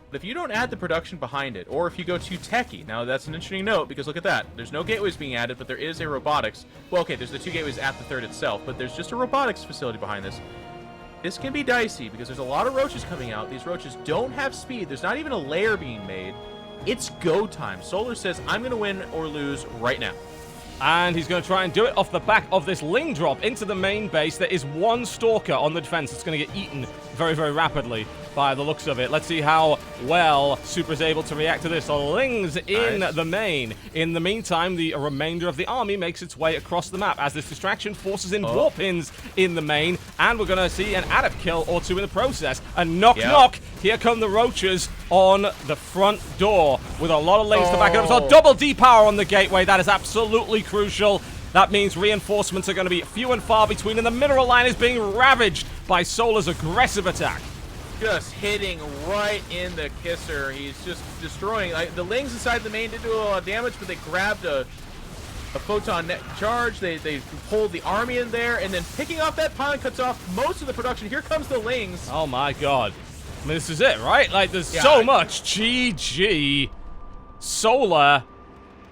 But if you don't add the production behind it, or if you go too techie, now that's an interesting note, because look at that. There's no gateways being added, but there is a robotics. Well, okay, there's the 2 gateways at the third itself, but there's just a robotics facility behind this. This can be dicey, because there's a lot of roaches coming out. These roaches don't have speed. There's not even a layer being made. It's go time. Solar says, I'm going to win or lose right now. And he's going to try and do it off the back of this ling drop into the main base. There is 1 stalker on the defense. It's going to get eaten very, very rapidly by the looks of it. Let's see how well Super is able to react to this. Lings in the main. In the meantime, the remainder of the army makes its way across the map as this distraction forces in warp pins in the main. And we're going to see an adept kill or 2 in the process. And knock, knock. Here come the roaches on the front door with a lot of links to back it up. So double D-power on the gateway. That is absolutely crucial. That means reinforcements are going to be few and far between, and the mineral line is being ravaged by Solar's aggressive attack. Just hitting right in the kisser. He's just destroying. The lings inside the main did do a lot of damage, but they grabbed a photon net charge. They pulled the army in there, and then picking off that pylon cuts off most of the production. Here comes the lings. Oh my god. I mean, this is it, right? Like, there's so much. GG. Solar.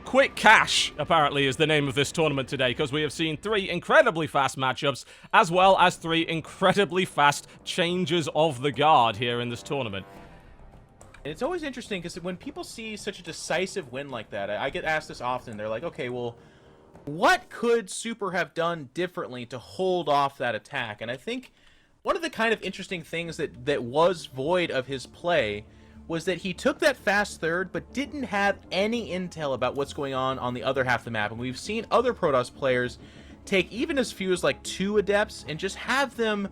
Quick Cash, apparently, is the name of this tournament today, because we have seen 3 incredibly fast matchups, as well as 3 incredibly fast changes of the guard here in this tournament. And it's always interesting, because when people see such a decisive win like that, I get asked this often. They're like, okay, well, what could Super have done differently to hold off that attack? And I think one of the kind of interesting things that was void of his play was that he took that fast third, but didn't have any intel about what's going on the other half of the map. And we've seen other Protoss players take even as few as like 2 adepts and just have them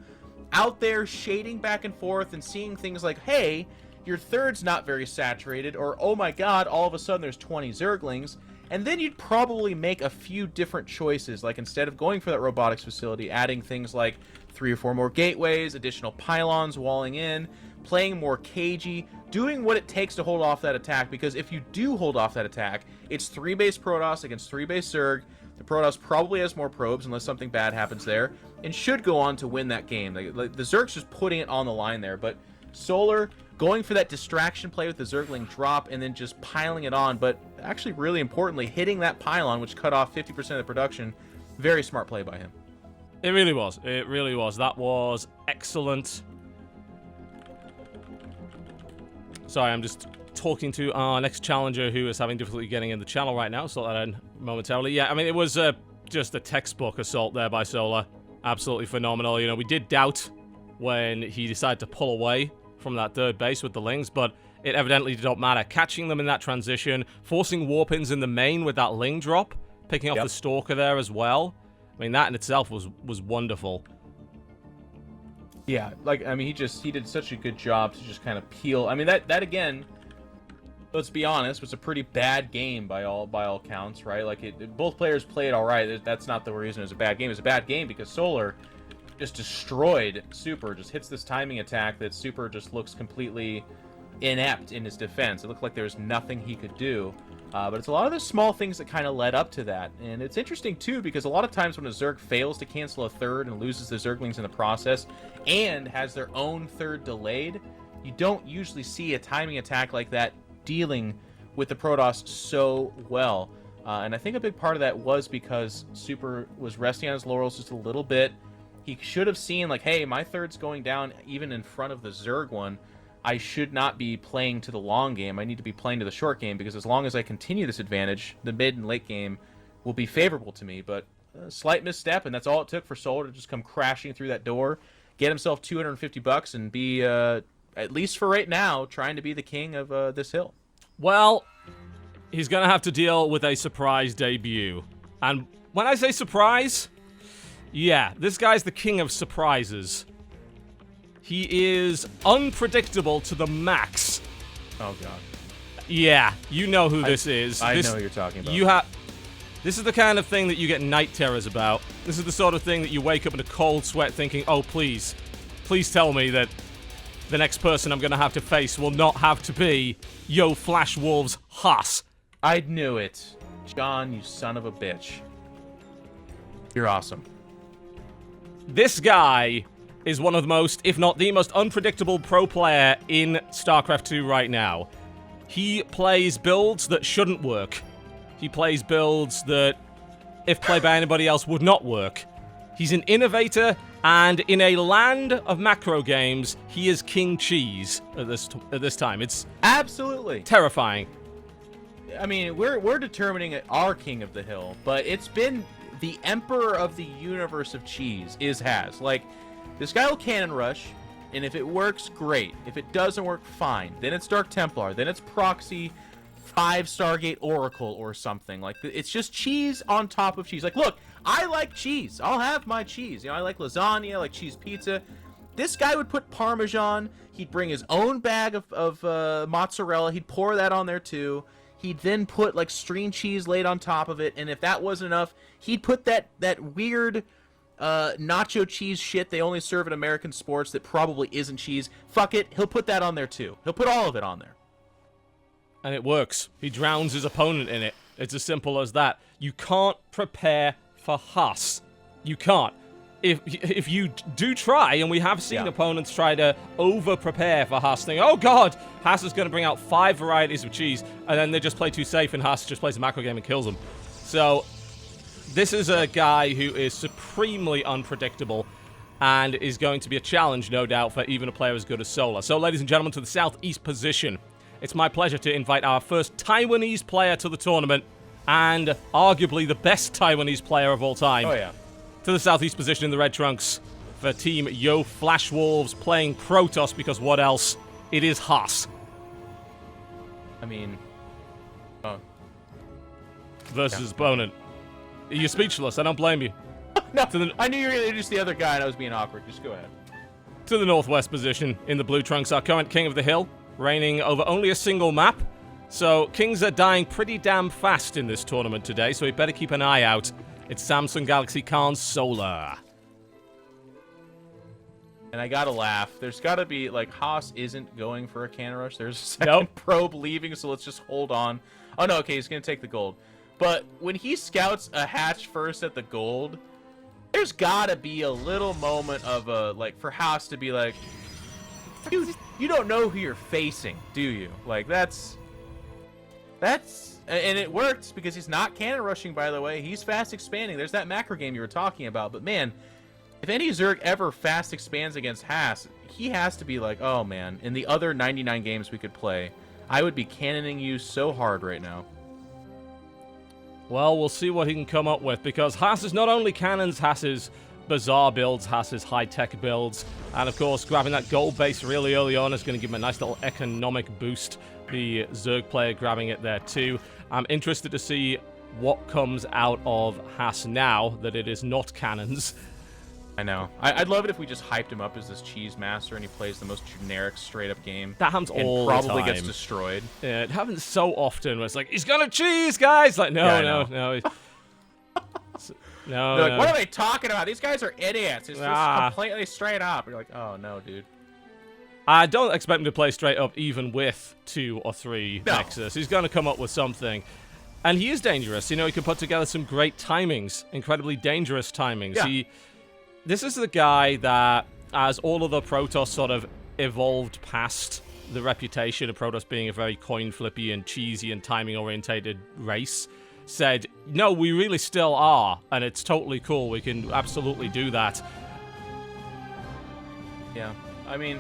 out there shading back and forth and seeing things like, hey, your third's not very saturated, or oh my god, all of a sudden there's 20 Zerglings. And then you'd probably make a few different choices, like instead of going for that robotics facility, adding things like 3 or 4 more gateways, additional pylons walling in, playing more cagey, doing what it takes to hold off that attack, because if you do hold off that attack, it's 3 base Protoss against 3 base Zerg. The Protoss probably has more probes unless something bad happens there, and should go on to win that game. Like the Zerg's just putting it on the line there, but Solar going for that distraction play with the Zergling drop and then just piling it on, but actually really importantly, hitting that pylon, which cut off 50% of the production. Very smart play by him. It really was. It really was. That was excellent. Sorry, I'm just talking to our next challenger who is having difficulty getting in the channel right now. Sort that in momentarily. Yeah, I mean, it was just a textbook assault there by Solar. Absolutely phenomenal. You know, we did doubt when he decided to pull away from that third base with the lings, but it evidently did not matter. Catching them in that transition, forcing warpins in the main with that ling drop, picking off the Stalker there as well. I mean, that in itself was wonderful. Yeah, like, I mean, he did such a good job to just kind of peel. I mean, that again, let's be honest, was a pretty bad game by all counts, right? Like, both players played all right. That's not the reason it was a bad game. It was a bad game because Solar just destroyed Super, just hits this timing attack that Super just looks completely inept in his defense. It looked like there was nothing he could do. But it's a lot of the small things that kind of led up to that. And it's interesting, too, because a lot of times when a Zerg fails to cancel a third and loses the Zerglings in the process and has their own third delayed, you don't usually see a timing attack like that dealing with the Protoss so well. And I think a big part of that was because Super was resting on his laurels just a little bit. He should have seen, like, hey, my third's going down even in front of the Zerg one. I should not be playing to the long game. I need to be playing to the short game, because as long as I continue this advantage, the mid and late game will be favorable to me. But a slight misstep, and that's all it took for Solar to just come crashing through that door, get himself $250, and be, at least for right now, trying to be the king of this hill. Well, he's going to have to deal with a surprise debut. And when I say surprise, yeah, this guy's the king of surprises. He is unpredictable to the max. Oh, God. Yeah, you know who this is. I know who you're talking about. This is the kind of thing that you get night terrors about. This is the sort of thing that you wake up in a cold sweat thinking, oh, please tell me that the next person I'm going to have to face will not have to be Yo Flash Wolves Haas. I knew it. John, you son of a bitch. You're awesome. This guy is one of the most, if not the most unpredictable pro player in StarCraft 2 right now. He plays builds that shouldn't work. He plays builds that, if played by anybody else, would not work. He's an innovator, and in a land of macro games, he is King Cheese at this time. It's absolutely terrifying. I mean, we're determining our king of the hill, but it's been the emperor of the universe of cheese is Has. Like, this guy will cannon rush, and if it works, great. If it doesn't work, fine. Then it's Dark Templar. Then it's Proxy 5 Stargate Oracle or something. Like, it's just cheese on top of cheese. Like, look, I like cheese. I'll have my cheese. You know, I like lasagna, I like cheese pizza. This guy would put Parmesan. He'd bring his own bag of mozzarella. He'd pour that on there, too. He'd then put, like, string cheese laid on top of it. And if that wasn't enough, he'd put that weird nacho cheese shit they only serve in American sports that probably isn't cheese. Fuck it. He'll put that on there, too. He'll put all of it on there. And it works. He drowns his opponent in it. It's as simple as that. You can't prepare for Haas. You can't. If you do try, and we have seen opponents try to over-prepare for Haas, thinking, oh god, Haas is going to bring out 5 varieties of cheese, and then they just play too safe, and Haas just plays a macro game and kills them. So, this is a guy who is supremely unpredictable, and is going to be a challenge, no doubt, for even a player as good as Solar. So, ladies and gentlemen, to the southeast position, it's my pleasure to invite our first Taiwanese player to the tournament, and arguably the best Taiwanese player of all time. Oh, yeah. To the southeast position in the red trunks for Team Yo Flash Wolves playing Protoss, because what else? It is Haas. I mean, versus his opponent. You're speechless. I don't blame you. No, I knew you were going to introduce the other guy and I was being awkward. Just go ahead. To the northwest position in the blue trunks, our current King of the Hill, reigning over only a single map. So Kings are dying pretty damn fast in this tournament today, so we better keep an eye out. It's Samsung Galaxy Khan's Solar. And I gotta laugh. There's gotta be, like, Haas isn't going for a cannon rush. There's a second probe leaving, so let's just hold on. Oh, no, okay, he's gonna take the gold. But when he scouts a hatch first at the gold, there's gotta be a little moment of like, for Haas to be like, dude, you don't know who you're facing, do you? Like, that's... And it worked, because he's not cannon rushing, by the way. He's fast expanding. There's that macro game you were talking about. But, man, if any Zerg ever fast expands against Haas, he has to be like, oh, man, in the other 99 games we could play, I would be cannoning you so hard right now. Well, we'll see what he can come up with, because Haas is not only cannons, Haas is bizarre builds, Haas is high-tech builds, and, of course, grabbing that gold base really early on is going to give him a nice little economic boost. The Zerg player grabbing it there, too. I'm interested to see what comes out of Haas now that it is not cannons. I know. I'd love it if we just hyped him up as this cheese master and he plays the most generic, straight-up game. That happens all the time. the Probably time. gets destroyed. Yeah, it happens so often where it's like, he's gonna cheese, guys! Like, no. No. No, They're like, what are they talking about? These guys are idiots. It's just completely straight up. You're like, oh, no, dude. I don't expect him to play straight up even with 2 or 3 Nexus. He's going to come up with something. And he is dangerous. You know, he can put together some great timings, incredibly dangerous timings. Yeah. This is the guy that, as all of the Protoss sort of evolved past the reputation of Protoss being a very coin flippy and cheesy and timing orientated race, said, no, we really still are, and it's totally cool. We can absolutely do that. Yeah, I mean,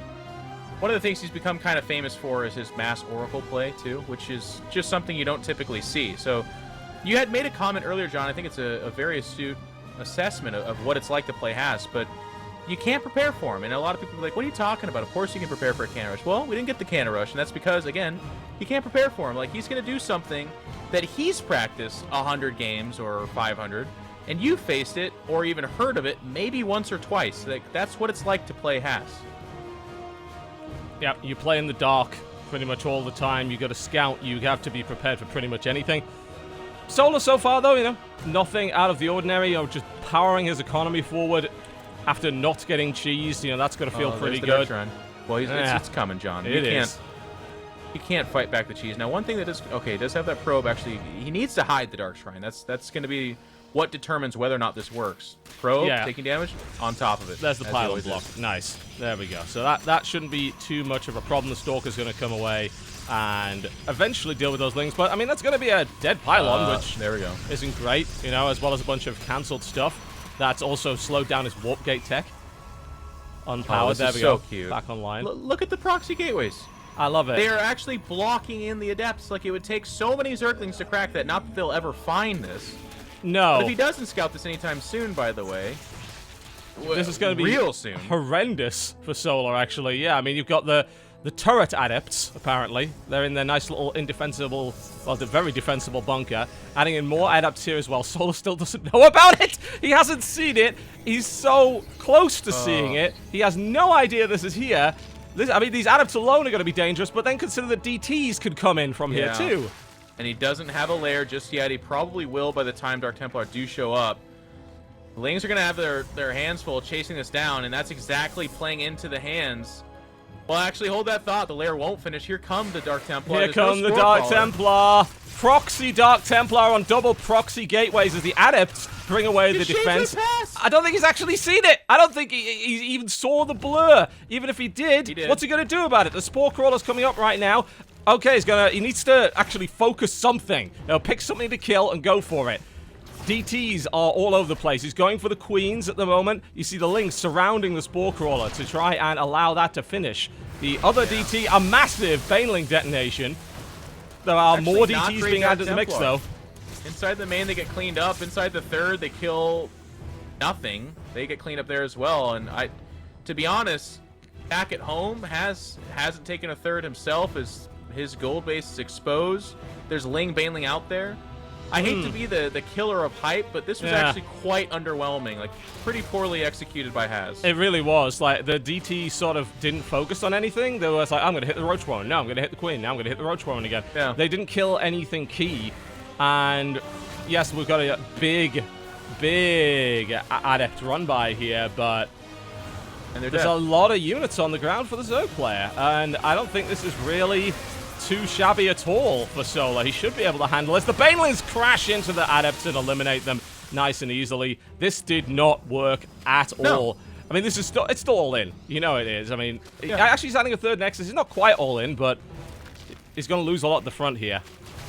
one of the things he's become kind of famous for is his mass Oracle play, too, which is just something you don't typically see. So, you had made a comment earlier, John. I think it's a very astute assessment of what it's like to play Haas, but you can't prepare for him. And a lot of people are like, what are you talking about? Of course you can prepare for a cannon rush. Well, we didn't get the cannon rush, and that's because, again, you can't prepare for him. Like, he's going to do something that he's practiced 100 games or 500, and you faced it or even heard of it maybe once or twice. Like, that's what it's like to play Haas. Yep, you play in the dark pretty much all the time. You got to scout. You have to be prepared for pretty much anything. Solar so far, though, you know, nothing out of the ordinary. You know, just powering his economy forward after not getting cheesed. You know, that's going to feel pretty good. Well, it's coming, John. You can't fight back the cheese. Now, one thing that does have that probe. Actually, he needs to hide the Dark Shrine. That's going to be what determines whether or not this works. Probe, taking damage, on top of it. There's the pylon block. Nice. There we go. So that shouldn't be too much of a problem. The Stalker's going to come away and eventually deal with those lings. But, I mean, that's going to be a dead pylon, which there we go. Isn't great, you know, as well as a bunch of cancelled stuff. That's also slowed down his warp gate tech. Unpowered. There we go. Cute. Back online. Look at the proxy gateways. I love it. They are actually blocking in the Adepts. Like, it would take so many Zerglings to crack that. Not that they'll ever find this. No. But if he doesn't scout this anytime soon, by the way, this is going to be real soon. Horrendous for Solar, actually. Yeah, I mean, you've got the turret adepts, apparently. They're in their nice little indefensible, well, the very defensible bunker. Adding in more adepts here as well. Solar still doesn't know about it. He hasn't seen it. He's so close to seeing it. He has no idea this is here. I mean, these adepts alone are going to be dangerous, but then consider the DTs could come in from here, too. And he doesn't have a lair just yet. He probably will by the time Dark Templar do show up. The Lings are going to have their hands full chasing this down, and that's exactly playing into the hands. Well, actually, hold that thought. The lair won't finish. Here come the Dark Templar. Here come the Dark Templar. Proxy Dark Templar on double proxy gateways as the adepts bring away the defense. I don't think he's actually seen it. I don't think he even saw the blur. Even if he did, what's he going to do about it? The Spore Crawler's coming up right now. Okay, he needs to actually focus something. Pick something to kill and go for it. DTs are all over the place. He's going for the Queens at the moment. You see the Lings surrounding the Spore Crawler to try and allow that to finish. The other DT, a massive Baneling detonation. There are more DTs being added to the mix, though. Inside the main, they get cleaned up. Inside the third, they kill nothing. They get cleaned up there as well. And to be honest, back at home hasn't taken a third himself. His gold base is exposed. There's Ling Baneling out there. I hate to be the killer of hype, but this was actually quite underwhelming. Like, pretty poorly executed by Haz. It really was. Like, the DT sort of didn't focus on anything. They were like, I'm going to hit the Roach Warren. No, I'm going to hit the Queen. Now I'm going to hit the Roach Warren again. Yeah. They didn't kill anything key. And, yes, we've got a big Adept run by here, but there's a lot of units on the ground for the Zerg player. And I don't think this is really too shabby at all for Solar. He should be able to handle this. The Banelings crash into the Adepts and eliminate them nice and easily. This did not work at all. I mean, it's still all in. You know it is. I mean, actually he's adding a third Nexus. He's not quite all in, but he's going to lose a lot at the front here.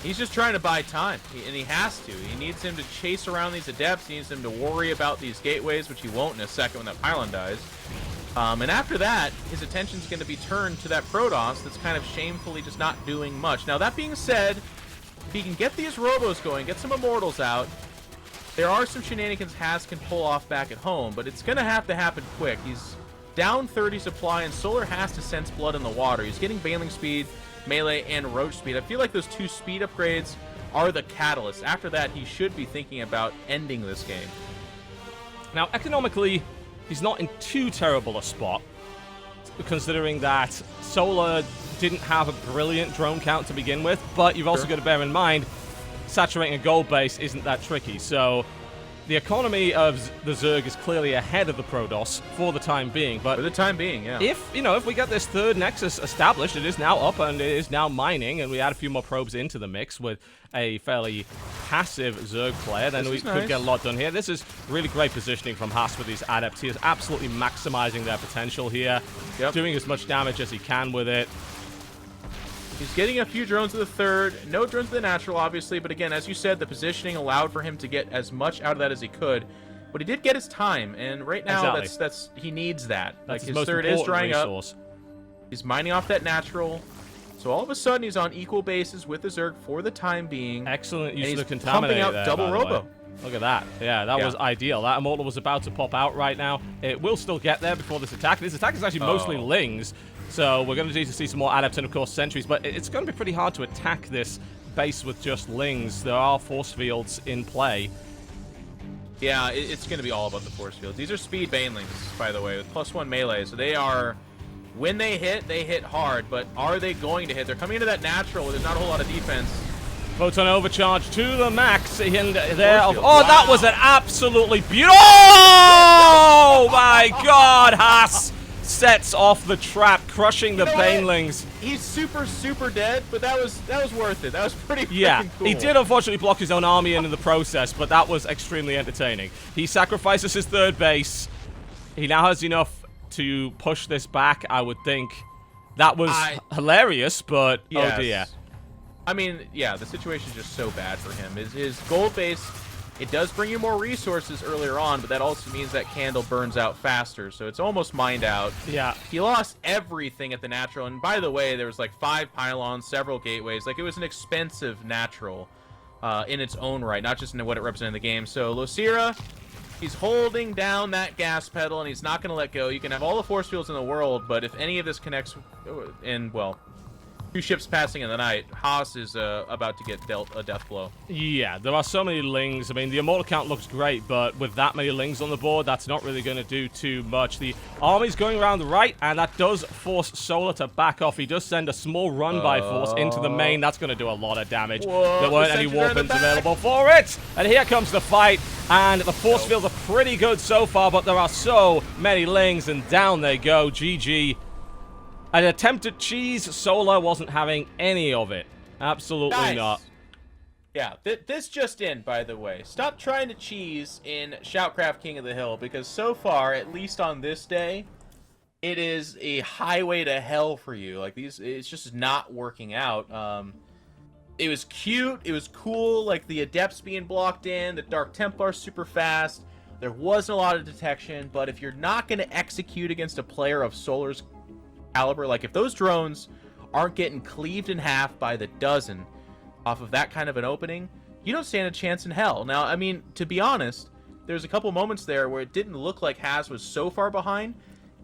He's just trying to buy time, and he has to. He needs him to chase around these Adepts. He needs him to worry about these gateways, which he won't in a second when that pylon dies. And after that, his attention's going to be turned to that Protoss that's kind of shamefully just not doing much. Now, that being said, if he can get these Robos going, get some Immortals out, there are some shenanigans Haz can pull off back at home, but it's going to have to happen quick. He's down 30 supply, and Solar has to sense blood in the water. He's getting Baneling speed, melee, and Roach speed. I feel like those two speed upgrades are the catalyst. After that, he should be thinking about ending this game. Now, economically, he's not in too terrible a spot, considering that Solar didn't have a brilliant drone count to begin with, but you've also got to bear in mind, saturating a gold base isn't that tricky, so the economy of the Zerg is clearly ahead of the Protoss for the time being, but... For the time being, yeah. If we get this third Nexus established, it is now up and it is now mining, and we add a few more probes into the mix with a fairly passive Zerg player, then we could get a lot done here. This is really great positioning from Haas with these adepts. He is absolutely maximizing their potential here, doing as much damage as he can with it. He's getting a few drones to the third. No drones to the natural, obviously. But again, as you said, the positioning allowed for him to get as much out of that as he could. But he did get his time, and right now that's he needs that. That's like his third is drying up. He's mining off that natural. So all of a sudden he's on equal bases with the Zerg for the time being. Excellent use of the contaminator pumping out there, double robo. Look at that. Yeah, that was ideal. That Immortal was about to pop out right now. It will still get there before this attack. This attack is actually mostly Lings. So we're going to need to see some more adepts and, of course, sentries. But it's going to be pretty hard to attack this base with just Lings. There are force fields in play. Yeah, it's going to be all about the force fields. These are speed banelings, by the way, with +1 melee. So they are, when they hit hard. But are they going to hit? They're coming into that natural where there's not a whole lot of defense. Photon overcharge to the max. And there, wow. That was an absolutely beautiful. Oh my God, Haas sets off the trap, crushing the banelings. He's super dead, but that was worth it. That was pretty cool. He did unfortunately block his own army in the process, but that was extremely entertaining. He sacrifices his third base. He now has enough to push this back, I would think. That was hilarious, but oh dear. I mean, yeah, the situation's just so bad for him. His gold base, it does bring you more resources earlier on, but that also means that candle burns out faster, so it's almost mined out. Yeah. He lost everything at the natural, and by the way, there was like 5 pylons, several gateways. Like, it was an expensive natural in its own right, not just in what it represented in the game. So Losira, he's holding down that gas pedal, and he's not going to let go. You can have all the force fields in the world, but if any of this connects in, well, 2 ships passing in the night, Haas is about to get dealt a death blow. Yeah, there are so many Lings. I mean, the Immortal count looks great, but with that many Lings on the board, that's not really going to do too much. The army's going around the right, and that does force Solar to back off. He does send a small run-by force into the main. That's going to do a lot of damage. Whoa, there weren't any weapons available for it. And here comes the fight, and the force fields are pretty good so far, but there are so many Lings, and down they go. GG. An attempt at cheese, Solar wasn't having any of it. Absolutely not. Yeah, this just in, by the way. Stop trying to cheese in ShoutCraft King of the Hill, because so far, at least on this day, it is a highway to hell for you. Like, it's just not working out. It was cute, it was cool, like the Adepts being blocked in, the Dark Templar super fast. There wasn't a lot of detection, but if you're not going to execute against a player of Solar's caliber, like if those drones aren't getting cleaved in half by the dozen off of that kind of an opening, you don't stand a chance in hell. Now, I mean, to be honest, there's a couple moments there where it didn't look like Haz was so far behind,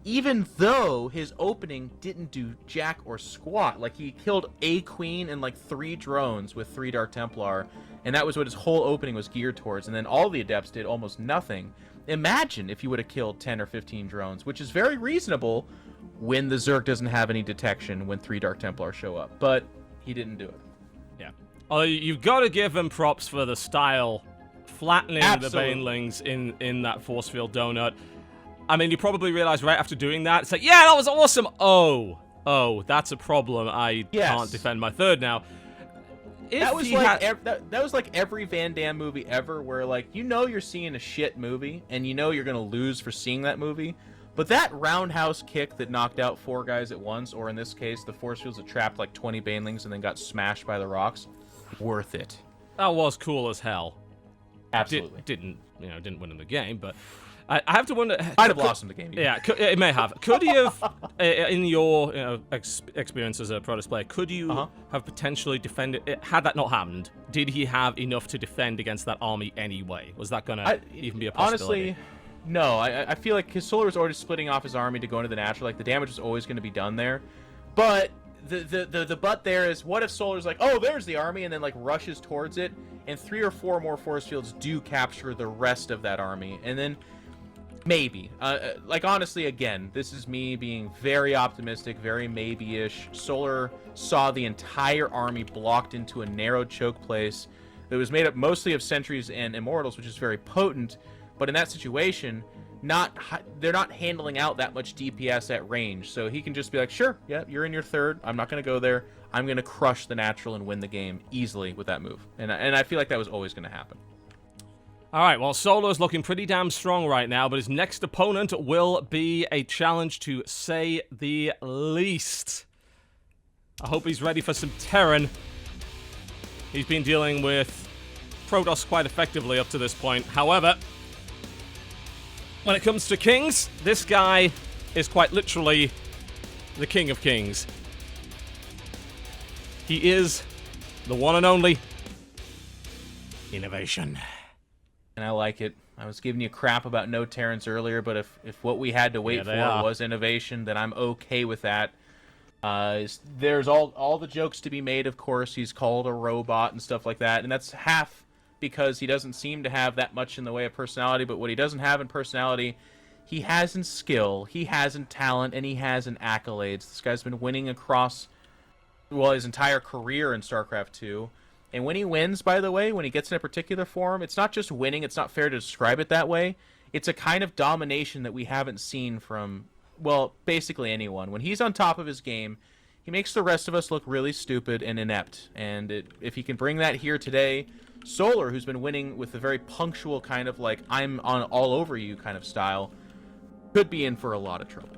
even though his opening didn't do jack or squat. Like, he killed a queen and like 3 drones with 3 Dark Templar, and that was what his whole opening was geared towards. And then all the Adepts did almost nothing. Imagine if you would have killed 10 or 15 drones, which is very reasonable when the Zerg doesn't have any detection when 3 Dark Templar show up. But he didn't do it. Yeah. Oh, you've got to give him props for the style, flattening the banelings in that force field donut. I mean, you probably realize right after doing that, it's like, yeah, that was awesome. Oh, that's a problem. I can't defend my third now. That was like that was like every Van Damme movie ever, where like you're seeing a shit movie and you're gonna lose for seeing that movie, but that roundhouse kick that knocked out 4 guys at once, or in this case the force fields that trapped like 20 banelings and then got smashed by the rocks, worth it. That was cool as hell. Absolutely. Didn't win in the game, but I have to wonder. Might have lost in the game. Yeah, it may have. Could he have, in your experience as a Protoss player, could you have potentially defended? Had that not happened, did he have enough to defend against that army anyway? Was that gonna even be a possibility? Honestly, no. I feel like his Solar was already splitting off his army to go into the natural. Like, the damage was always going to be done there. But the but there is, what if Solar's like, oh, there's the army, and then like rushes towards it, and 3 or 4 more force fields do capture the rest of that army, and then Maybe. Like, honestly, again, this is me being very optimistic, very maybe-ish. Solar saw the entire army blocked into a narrow choke place that was made up mostly of sentries and immortals, which is very potent. But in that situation, they're not handling out that much DPS at range. So he can just be like, sure, yeah, you're in your third. I'm not going to go there. I'm going to crush the natural and win the game easily with that move. And I feel like that was always going to happen. All right, well, Solo's looking pretty damn strong right now, but his next opponent will be a challenge to say the least. I hope he's ready for some Terran. He's been dealing with Protoss quite effectively up to this point. However, when it comes to Kings, this guy is quite literally the King of Kings. He is the one and only Innovation. And I like it. I was giving you crap about no Terrans earlier, but if what we had to wait for was innovation, then I'm okay with that. There's all the jokes to be made, of course. He's called a robot and stuff like that, and that's half because he doesn't seem to have that much in the way of personality, but what he doesn't have in personality, he has in skill, he has in talent, and he has in accolades. This guy's been winning across, well, his entire career in StarCraft 2. And when he wins, by the way, when he gets in a particular form, it's not just winning, it's not fair to describe it that way. It's a kind of domination that we haven't seen from, well, basically anyone. When he's on top of his game, he makes the rest of us look really stupid and inept. And if he can bring that here today, Solar, who's been winning with a very punctual kind of like, I'm on all over you kind of style, could be in for a lot of trouble.